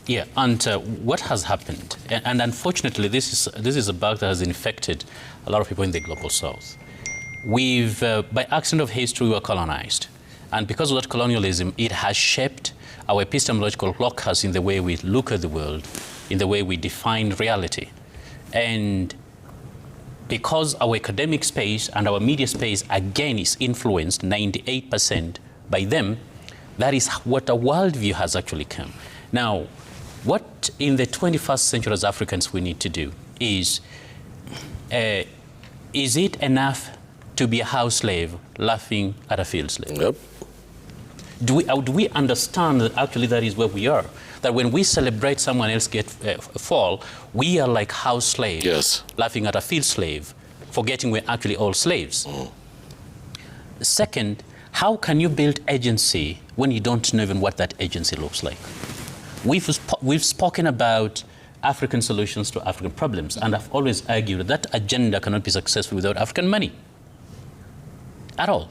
Yeah, and what has happened, and unfortunately this is a bug that has infected a lot of people in the global south. We've, by accident of history, we were colonized. And because of that colonialism, it has shaped our epistemological locus in the way we look at the world, in the way we define reality. And because our academic space and our media space, again, is influenced 98% by them, that is what a worldview has actually come. Now, what in the 21st century as Africans we need to do is it enough to be a house slave laughing at a field slave? Yep. Do we understand that actually that is where we are? That when we celebrate someone else get fall, we are like house slaves, yes, laughing at a field slave, forgetting we're actually all slaves. Second, how can you build agency when you don't know even what that agency looks like? We've spoken about African solutions to African problems, and I've always argued that agenda cannot be successful without African money at all.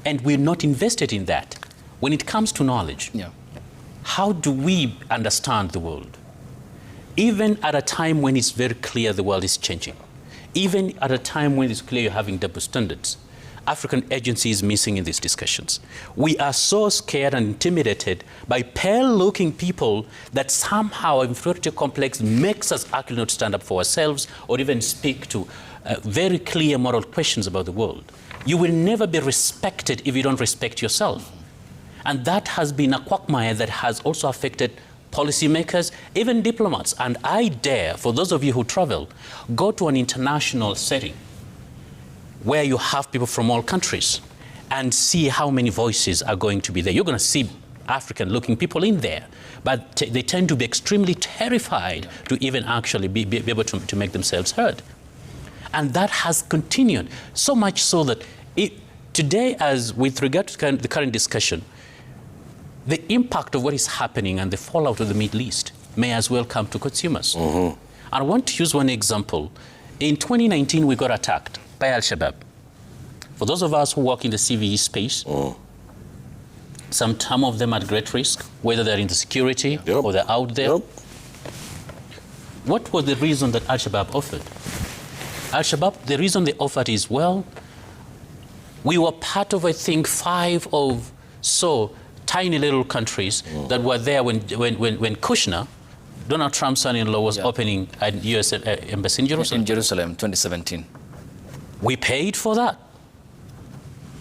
And we're not invested in that. When it comes to knowledge, how do we understand the world? Even at a time when it's very clear the world is changing, even at a time when it's clear you're having double standards, African agency is missing in these discussions. We are so scared and intimidated by pale-looking people that somehow inferiority complex makes us actually not stand up for ourselves or even speak to very clear moral questions about the world. You will never be respected if you don't respect yourself. And that has been a quagmire that has also affected policymakers, even diplomats. And I dare, for those of you who travel, go to an international setting where you have people from all countries and see how many voices are going to be there. You're going to see African-looking people in there, but they tend to be extremely terrified to even actually be able to make themselves heard. And that has continued, so much so that today, as with regard to the current discussion, the impact of what is happening and the fallout of the Middle East may as well come to consumers. And I want to use one example. In 2019, we got attacked by Al-Shabaab. For those of us who work in the CVE space, some of them at great risk, whether they're in the security or they're out there. What was the reason that Al-Shabaab offered? Al-Shabaab, the reason they offered is, well, we were part of, I think, 5 of so tiny little countries that were there when Kushner, Donald Trump's son-in-law, was opening a U.S. embassy in Jerusalem. In Jerusalem, 2017. We paid for that,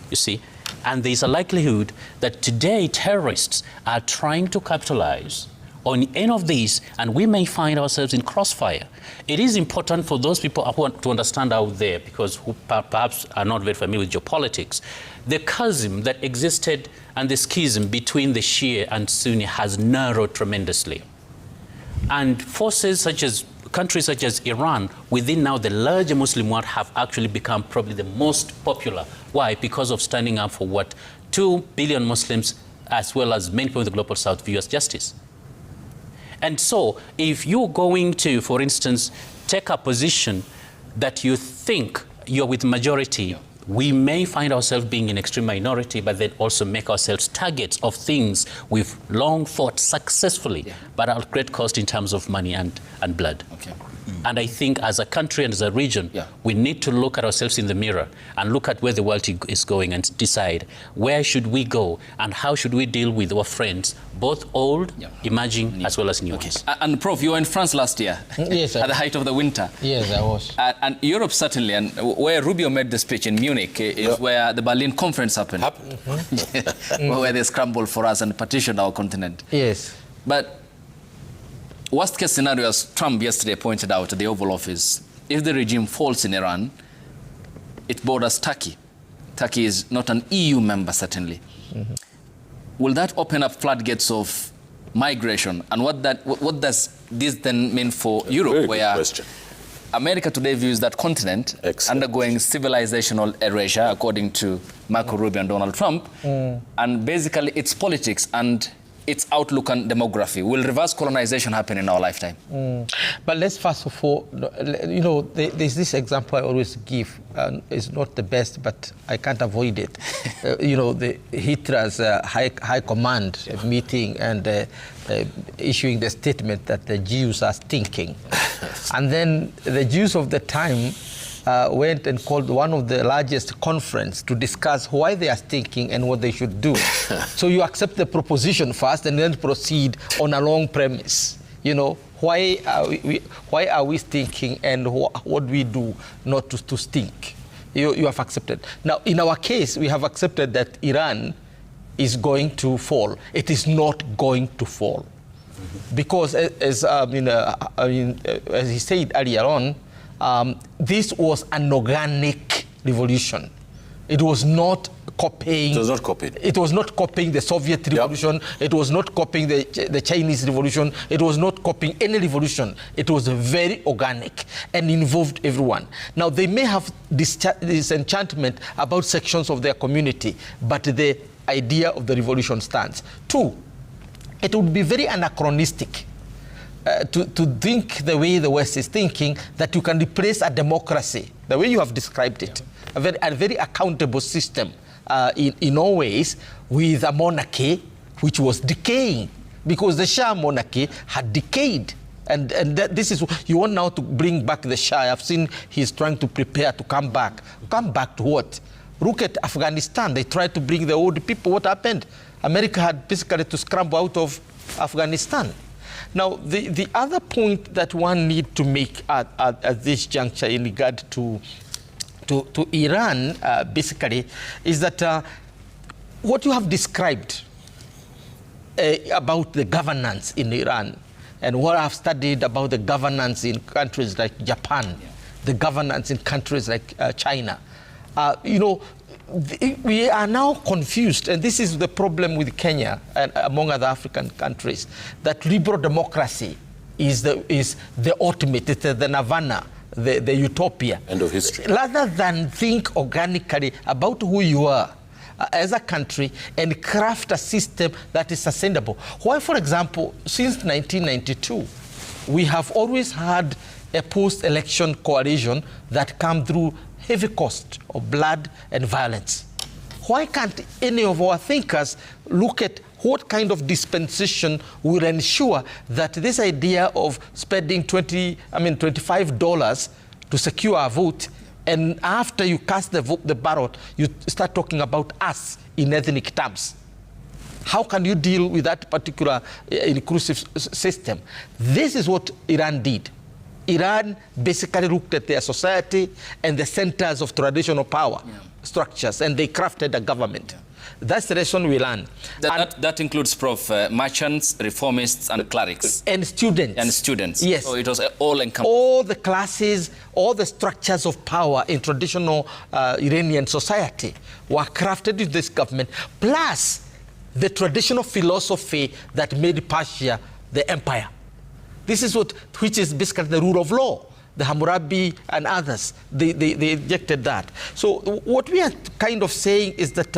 you see. And there's a likelihood that today terrorists are trying to capitalize on any of these, and we may find ourselves in crossfire. It is important for those people who want to understand out there, because who perhaps are not very familiar with geopolitics, the chasm that existed and the schism between the Shia and Sunni has narrowed tremendously. And forces such as countries such as Iran, within now the larger Muslim world, have actually become probably the most popular. Why? Because of standing up for what 2 billion Muslims, as well as many people in the global south, view as justice. And so if you're going to, for instance, take a position that you think you're with majority, we may find ourselves being in extreme minority, but then also make ourselves targets of things we've long fought successfully, but at great cost in terms of money and blood. And I think as a country and as a region, we need to look at ourselves in the mirror and look at where the world is going and decide where should we go and how should we deal with our friends, both old, emerging, as well as new ones. And Prof, you were in France last year, yes, at the height of the winter. Yes, I was. And Europe certainly, and where Rubio made the speech in Munich is where the Berlin conference happened. Where they scrambled for us and partitioned our continent. Yes. But worst case scenario, as Trump yesterday pointed out at the Oval Office, if the regime falls in Iran, it borders Turkey. Turkey is not an EU member, certainly. Will that open up floodgates of migration? And what does this then mean for Europe, where America today views that continent undergoing civilizational erasure, according to Marco Rubio and Donald Trump, and basically its politics and its outlook on demography? Will reverse colonization happen in our lifetime? But let's first of all, you know, there's this example I always give, and it's not the best, but I can't avoid it. You know, the Hitler's high command meeting and issuing the statement that the Jews are stinking. And then the Jews of the time went and called one of the largest conference to discuss why they are stinking and what they should do. So you accept the proposition first and then proceed on a long premise. You know, why are we stinking and what do we do not to stink? You have accepted. Now, in our case, we have accepted that Iran is going to fall. It is not going to fall. Because as he said earlier on, this was an organic revolution. It was not copying. It was not copied. It was not copying the Soviet revolution. Yep. It was not copying the Chinese revolution. It was not copying any revolution. It was very organic and involved everyone. Now, they may have disenchantment about sections of their community, but the idea of the revolution stands. Two, it would be very anachronistic to think the way the West is thinking, that you can replace a democracy, the way you have described it, a very accountable system in all ways, with a monarchy which was decaying, because the Shah monarchy had decayed. And this is, you want now to bring back the Shah. I've seen he's trying to prepare to come back. Come back to what? Look at Afghanistan. They tried to bring the old people. What happened? America had basically to scramble out of Afghanistan. Now, the other point that one needs to make at this juncture in regard to Iran, basically, is that what you have described about the governance in Iran, and what I've studied about the governance in countries like Japan, the governance in countries like China, you know, we are now confused, and this is the problem with Kenya and among other African countries, that liberal democracy is the ultimate, it's the nirvana, the utopia. End of history. Rather than think organically about who you are as a country and craft a system that is sustainable. Why, for example, since 1992, we have always had a post-election coalition that come through heavy cost of blood and violence. Why can't any of our thinkers look at what kind of dispensation will ensure that this idea of spending $25 to secure a vote, and after you cast the ballot, you start talking about us in ethnic terms? How can you deal with that particular inclusive system? This is what Iran did. Iran basically looked at their society and the centers of traditional power structures, and they crafted a government. That's the lesson we learn. That includes, Prof, merchants, reformists, and clerics. And students. And students. Yes. So it was all-encompassing. All the classes, all the structures of power in traditional Iranian society were crafted in this government, plus the traditional philosophy that made Persia the empire. This is which is basically the rule of law. The Hammurabi and others, they ejected that. So what we are kind of saying is that,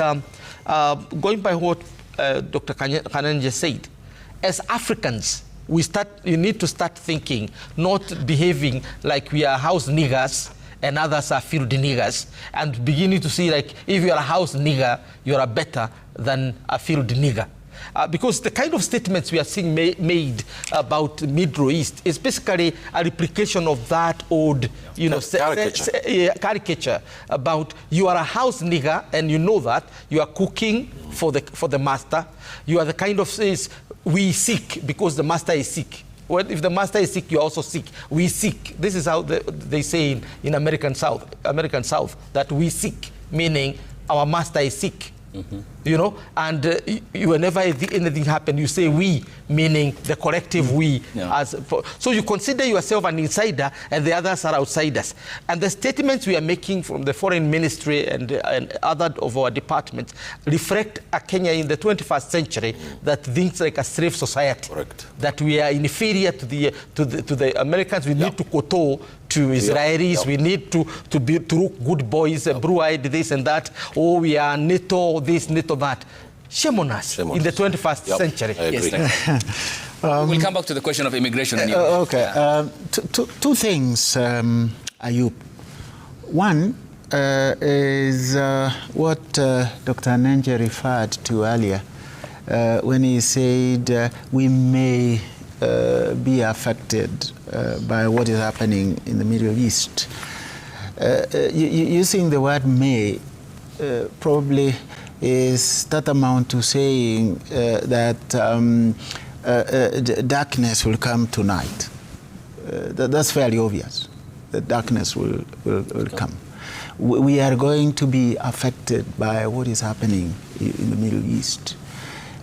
going by what Dr. Kananja said, as Africans, you need to start thinking, not behaving like we are house niggers and others are field niggers, and beginning to see like if you are a house nigger, you are better than a field nigger. Because the kind of statements we are seeing made about Middle East is basically a replication of that old, you know, caricature about you are a house nigger and you know that you are cooking for the master. You are the kind of says we seek because the master is sick. Well, if the master is sick, you are also sick. We seek. This is how they say in American South that we seek, meaning our master is sick. Mm-hmm. You know, and whenever anything happens, you say we, meaning the collective we. Yeah. So you consider yourself an insider and the others are outsiders. And the statements we are making from the foreign ministry and other of our departments reflect a Kenya in the 21st century that thinks like a slave society. Correct. That we are inferior to the Americans. We need to kowtow to Israelis. We need to look good boys, blue-eyed, this and that. Oh, we are NATO, this, NATO, that. Shame on us in the 21st century. I agree. Yes, we'll come back to the question of immigration. Okay. Two things, Ayub. One is what Dr. Nenje referred to earlier when he said we may be affected by what is happening in the Middle East. Using the word may probably is tantamount to saying that darkness will come tonight. That's fairly obvious. The darkness will come. We are going to be affected by what is happening in the Middle East.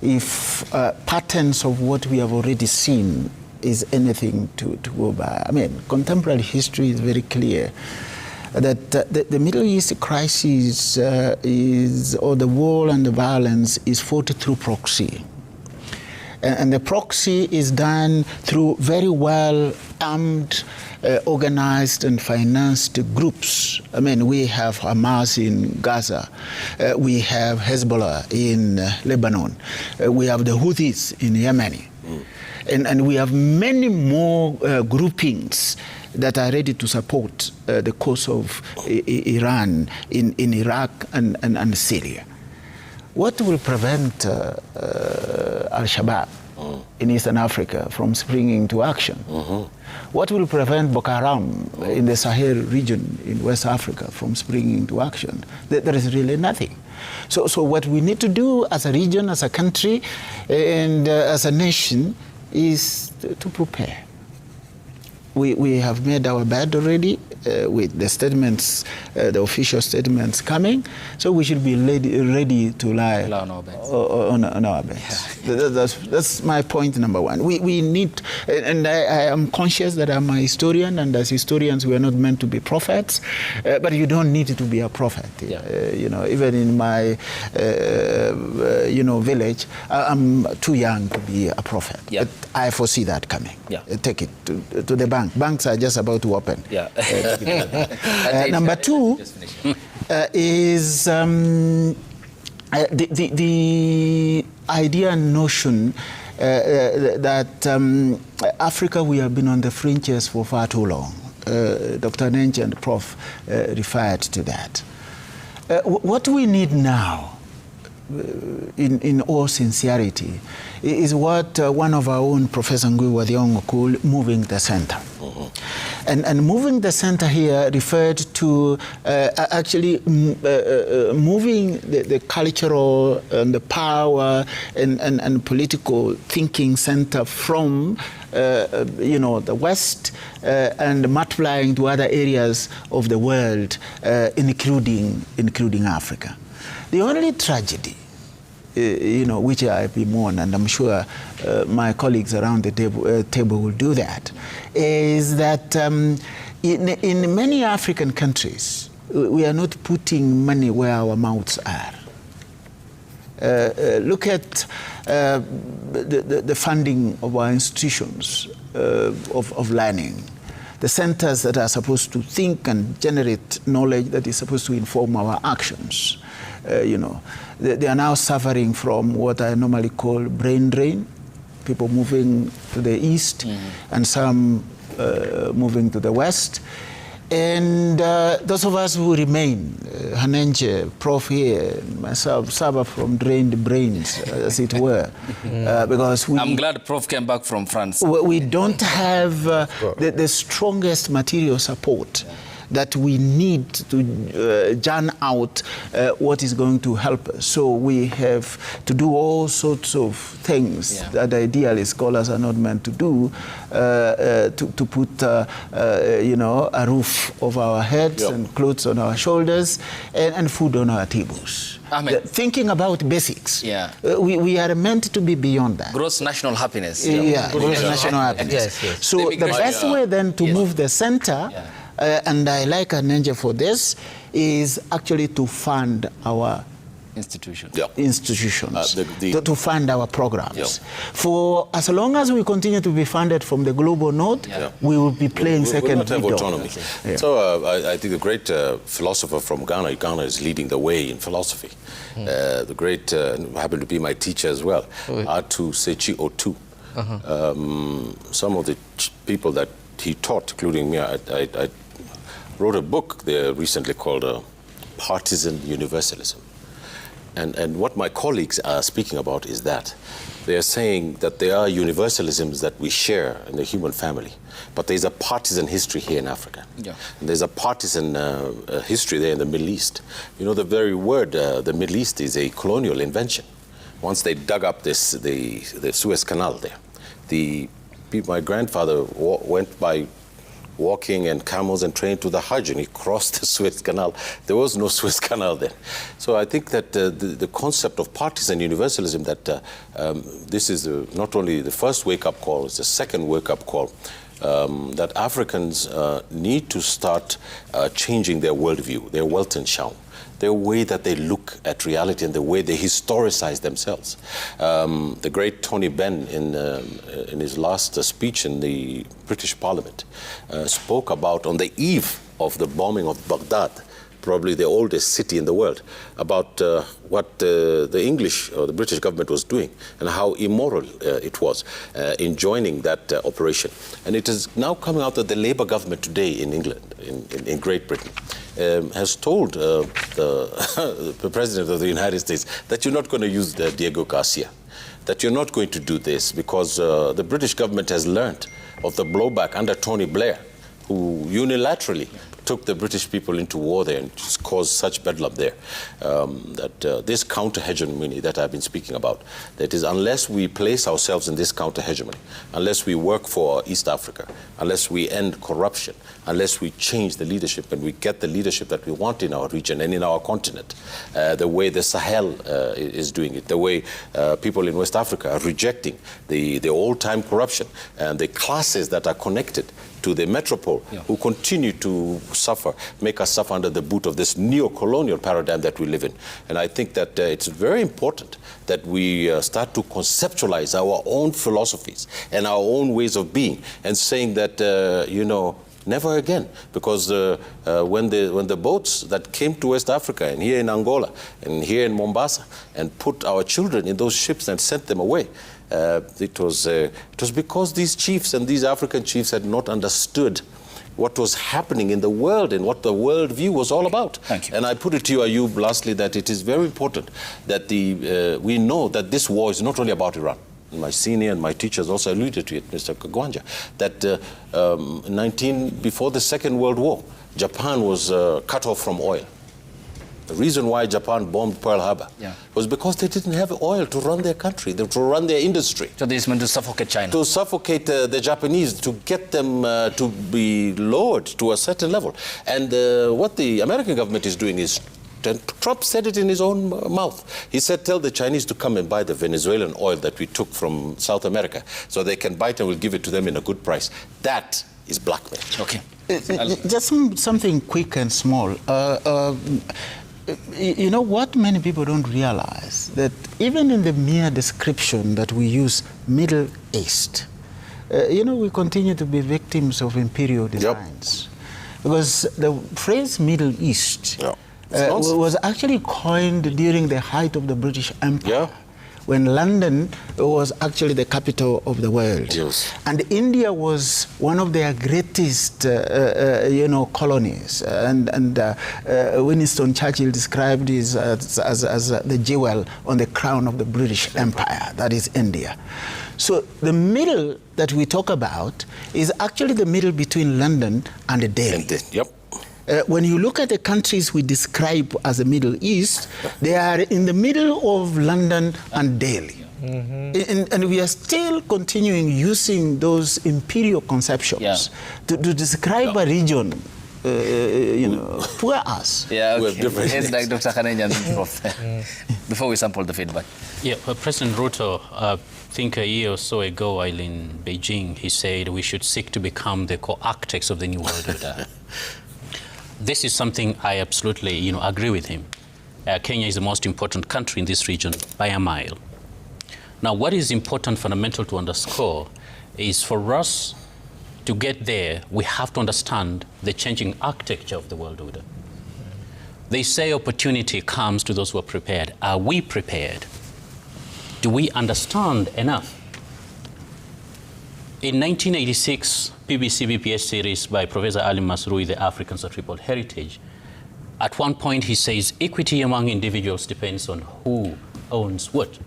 If patterns of what we have already seen is anything to go by, I mean, contemporary history is very clear. that the Middle East crisis or the war and the violence is fought through proxy. And the proxy is done through very well armed, organized and financed groups. I mean, we have Hamas in Gaza, we have Hezbollah in Lebanon, we have the Houthis in Yemen, and we have many more groupings that are ready to support the cause of Iran in Iraq and Syria. What will prevent Al-Shabaab in Eastern Africa from springing into action? What will prevent Boko Haram in the Sahel region in West Africa from springing into action? There is really nothing. So what we need to do as a region, as a country, and as a nation is to prepare. We have made our bed already with the statements, the official statements coming, so we should be ready to lie on our beds. Yeah. That's my point number one. We need, and I am conscious that I'm a historian, and as historians we are not meant to be prophets, but you don't need to be a prophet. Yeah. Even in my village, I'm too young to be a prophet. Yeah. But I foresee that coming. Yeah. Take it to the bank. Banks are just about to open. Yeah. Number two is the idea and notion that Africa, we have been on the fringes for far too long. Dr. Nenche and Prof referred to that. What we need now, in all sincerity, is what one of our own, Professor Ngui Wadiongo, called moving the center. And moving the center here referred to actually moving the cultural and the power and political thinking center from the West and multiplying to other areas of the world, including Africa. The only tragedy, which I bemoan, and I'm sure my colleagues around the table will do that, is that in many African countries, we are not putting money where our mouths are. Look at the funding of our institutions of learning, the centers that are supposed to think and generate knowledge that is supposed to inform our actions. They are now suffering from what I normally call brain drain, people moving to the east and some moving to the west. And those of us who remain, Hanenche, Prof here, myself, suffer from drained brains, as it were. Because I'm glad Prof came back from France. We don't have the strongest material support that we need to churn out what is going to help us. So we have to do all sorts of things that ideally scholars are not meant to do, to put a roof over our heads and clothes on our shoulders and food on our tables. Thinking about basics. We are meant to be beyond that. Gross national happiness. Gross national happiness. Yes. So the best way then to move the center, and I like Nenche for this, is actually to fund our institutions, to fund our programs. For as long as we continue to be funded from the global north, we will be playing second fiddle. Autonomy. So I think the great philosopher from Ghana is leading the way in philosophy. The great, happened to be my teacher as well, Atu Sechi Otu. Some of the people that he taught, including me, I wrote a book there recently called Partisan Universalism. And what my colleagues are speaking about is that they are saying that there are universalisms that we share in the human family, but there's a partisan history here in Africa. And there's a partisan history there in the Middle East. The very word, the Middle East, is a colonial invention. Once they dug up the Suez Canal there, my grandfather went by walking and camels and train to the Hajj, and he crossed the Suez Canal. There was no Suez Canal then. So I think that the concept of partisan universalism, that this is not only the first wake-up call, it's the second wake-up call. that Africans need to start changing their worldview, their Weltanschauung, the way that they look at reality and the way they historicize themselves. The great Tony Benn, in his last speech in the British Parliament, spoke about, on the eve of the bombing of Baghdad, probably the oldest city in the world, about what the English or the British government was doing and how immoral it was in joining that operation. And it is now coming out that the Labour government today in England, in Great Britain, has told the President of the United States that you're not going to use Diego Garcia, that you're not going to do this because the British government has learned of the blowback under Tony Blair, who unilaterally took the British people into war there and just caused such bedlam there. This counter-hegemony that I've been speaking about, that is, unless we place ourselves in this counter-hegemony, unless we work for East Africa, unless we end corruption, unless we change the leadership and we get the leadership that we want in our region and in our continent, the way the Sahel is doing it, the way people in West Africa are rejecting the old-time corruption and the classes that are connected to the metropole, who continue to suffer, make us suffer under the boot of this neo-colonial paradigm that we live in. And I think that it's very important that we start to conceptualize our own philosophies and our own ways of being, and saying that, never again, because when the boats that came to West Africa and here in Angola and here in Mombasa and put our children in those ships and sent them away, it was because these chiefs and these African chiefs had not understood what was happening in the world and what the world view was all about. Thank you. And I put it to you, Ayub, lastly, that it is very important that we know that this war is not only about Iran. My senior and my teachers also alluded to it, Mr. Kagwanja, that before the Second World War, Japan was cut off from oil. The reason why Japan bombed Pearl Harbor was because they didn't have oil to run their country, to run their industry. So this meant to suffocate China. To suffocate the Japanese, to get them to be lowered to a certain level. And what the American government is doing is, Trump said it in his own mouth. He said, tell the Chinese to come and buy the Venezuelan oil that we took from South America so they can buy it and we'll give it to them in a good price. That is blackmail. Okay. Just something quick and small. You know what many people don't realize, that even in the mere description that we use, Middle East, we continue to be victims of imperial designs. Because the phrase Middle East was actually coined during the height of the British Empire, when London was actually the capital of the world. Yes. And India was one of their greatest, colonies. And Winston Churchill described it as the jewel on the crown of the British Empire, that is India. So the middle that we talk about is actually the middle between London and Delhi. When you look at the countries we describe as the Middle East, they are in the middle of London and Delhi. And we are still continuing using those imperial conceptions to describe a region, poor us. It's like Dr. Khanenjan, before we sample the feedback. President Ruto, I think a year or so ago while in Beijing, he said we should seek to become the co-architects of the new world order. This is something I absolutely, agree with him. Kenya is the most important country in this region by a mile. Now, what is important, fundamental to underscore, is for us to get there, we have to understand the changing architecture of the world order. They say opportunity comes to those who are prepared. Are we prepared? Do we understand enough? In 1986, BBC BPS series by Professor Ali Masrui, The Africans of Triple Heritage, at one point he says, equity among individuals depends on who owns what.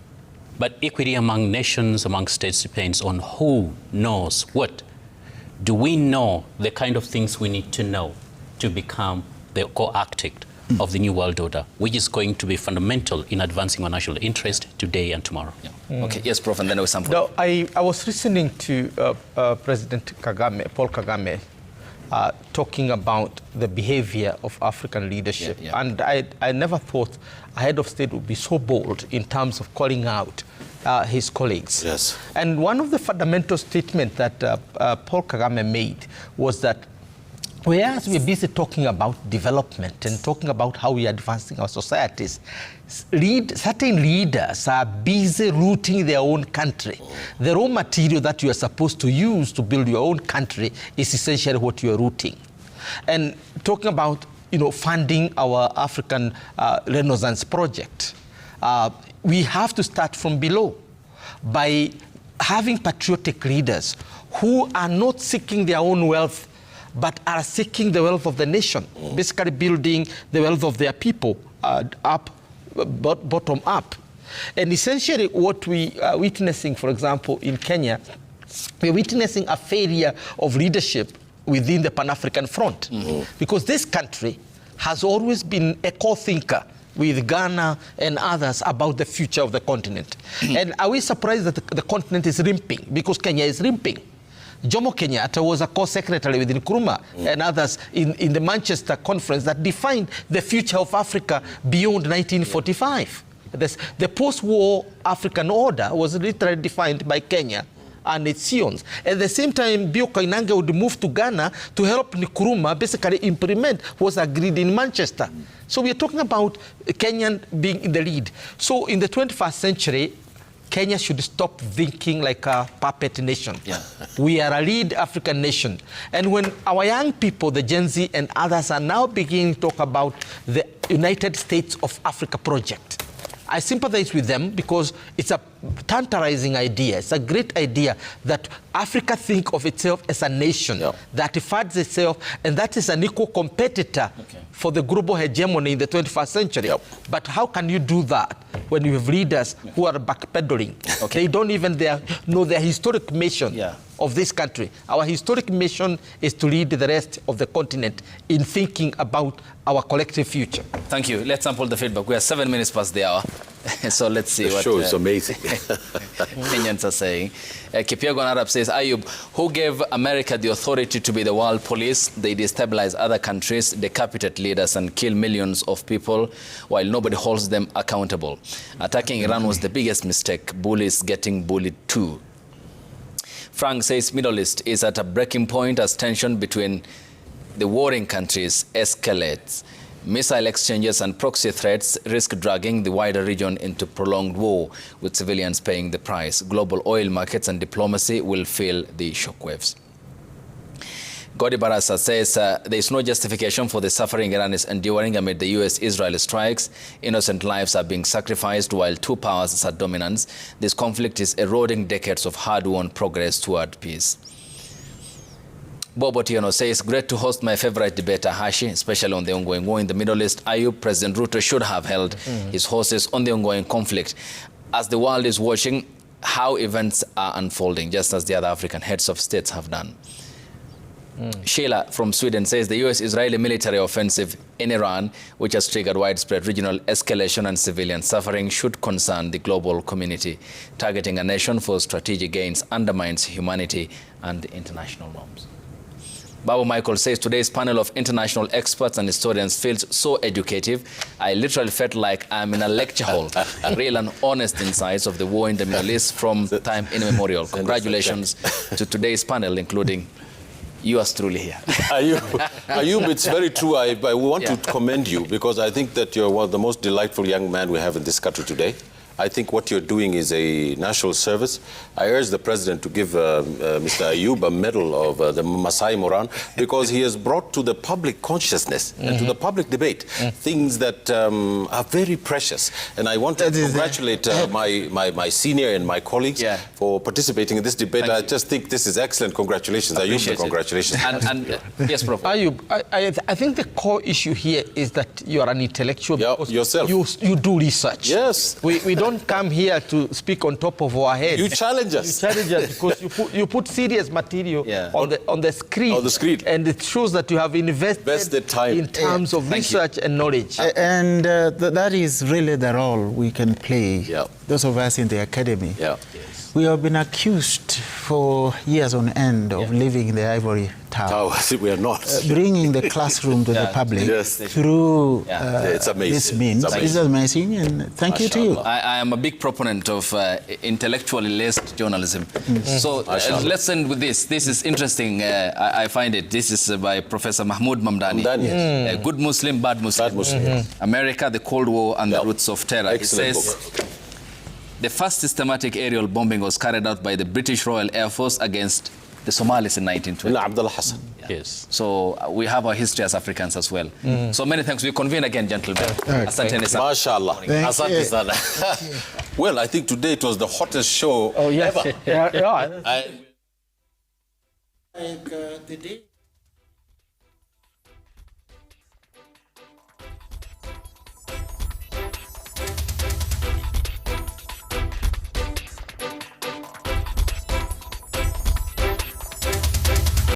But equity among nations, among states, depends on who knows what. Do we know the kind of things we need to know to become the co-architect of the new world order, which is going to be fundamental in advancing our national interest today and tomorrow? Okay, yes, Prof, and then we sample. No, I was listening to President Kagame, Paul Kagame, talking about the behavior of African leadership. And I never thought a head of state would be so bold in terms of calling out his colleagues. Yes. And one of the fundamental statements that Paul Kagame made was that whereas we're busy talking about development and talking about how we are advancing our societies, certain leaders are busy rooting their own country. The raw material that you are supposed to use to build your own country is essentially what you are rooting. And talking about, funding our African Renaissance project, we have to start from below by having patriotic leaders who are not seeking their own wealth, but are seeking the wealth of the nation, basically building the wealth of their people bottom up. And essentially what we are witnessing, for example, in Kenya, we're witnessing a failure of leadership within the Pan-African Front. Because this country has always been a core thinker with Ghana and others about the future of the continent. And are we surprised that the continent is limping? Because Kenya is limping. Jomo Kenyatta was a co-secretary with Nkrumah and others in the Manchester conference that defined the future of Africa beyond 1945. The post-war African order was literally defined by Kenya and its scions. At the same time, Bio Koinange would move to Ghana to help Nkrumah basically implement what was agreed in Manchester. So we are talking about Kenya being in the lead. So in the 21st century, Kenya should stop thinking like a puppet nation. We are a lead African nation. And when our young people, the Gen Z and others, are now beginning to talk about the United States of Africa project, I sympathize with them because it's a tantalizing idea. It's a great idea that Africa think of itself as a nation that funds itself and that is an equal competitor for the global hegemony in the 21st century. But how can you do that when you have leaders who are backpedaling? They don't even know their historic mission of this country. Our historic mission is to lead the rest of the continent in thinking about our collective future. Thank you. Let's sample the feedback. We are 7 minutes past the hour. So let's see what... The show is amazing. Kenyans are saying. Kipyagon Arab says, Ayub, who gave America the authority to be the world police? They destabilize other countries, decapitate leaders and kill millions of people while nobody holds them accountable. Attacking Iran was the biggest mistake. Bullies getting bullied too. Frank says Middle East is at a breaking point as tension between the warring countries escalates. Missile exchanges and proxy threats risk dragging the wider region into prolonged war, with civilians paying the price. Global oil markets and diplomacy will feel the shockwaves. Godi Barasa says there is no justification for the suffering Iran is enduring amid the US-Israel strikes. Innocent lives are being sacrificed while two powers assert dominance. This conflict is eroding decades of hard-won progress toward peace. Bobo Tiono says, great to host my favorite debater, Hashi, especially on the ongoing war in the Middle East. Ayub, President Ruto should have held his horses on the ongoing conflict. As the world is watching how events are unfolding, just as the other African heads of states have done. Sheila from Sweden says the US-Israeli military offensive in Iran, which has triggered widespread regional escalation and civilian suffering, should concern the global community. Targeting a nation for strategic gains undermines humanity and international norms. Babu Michael says today's panel of international experts and historians feels so educative. I literally felt like I'm in a lecture hall. Real and honest insights of the war in the Middle East from time immemorial. Congratulations to today's panel, including yours truly here. Ayub, it's very true. I want to commend you because I think that you're one of the most delightful young men we have in this country today. I think what you're doing is a national service. I urge the president to give Mr. Ayub a medal of the Masai Moran because he has brought to the public consciousness and to the public debate things that are very precious. And I want to congratulate my senior and my colleagues for participating in this debate. I just think this is excellent. Congratulations, Ayub. Congratulations. And yes, Prof. Ayub, I think the core issue here is that you are an intellectual. Yourself. You do research. Yes. We don't come here to speak on top of our heads. You challenge us. You challenge us because you put serious material on the screen. On the screen. And it shows that you have invested time in terms of research and knowledge. And that is really the role we can play, those of us in the academy. We have been accused for years on end of living in the ivory tower. We are not. Bringing the classroom to the public through it's amazing. this means. It's amazing, and thank you to you. I am a big proponent of intellectually laced journalism. So let's end with this. This is interesting. I find it. This is by Professor Mahmoud Mamdani. Good Muslim, bad Muslim. America, the Cold War, and the Roots of Terror. Excellent it says, the first systematic aerial bombing was carried out by the British Royal Air Force against the Somalis in 1920. Abdullah Hassan. Yes. So we have our history as Africans as well. So many thanks. We convene again, gentlemen. Asante sana. Mashallah. Asante sana. Well, I think today it was the hottest show ever. Yeah. Like the day.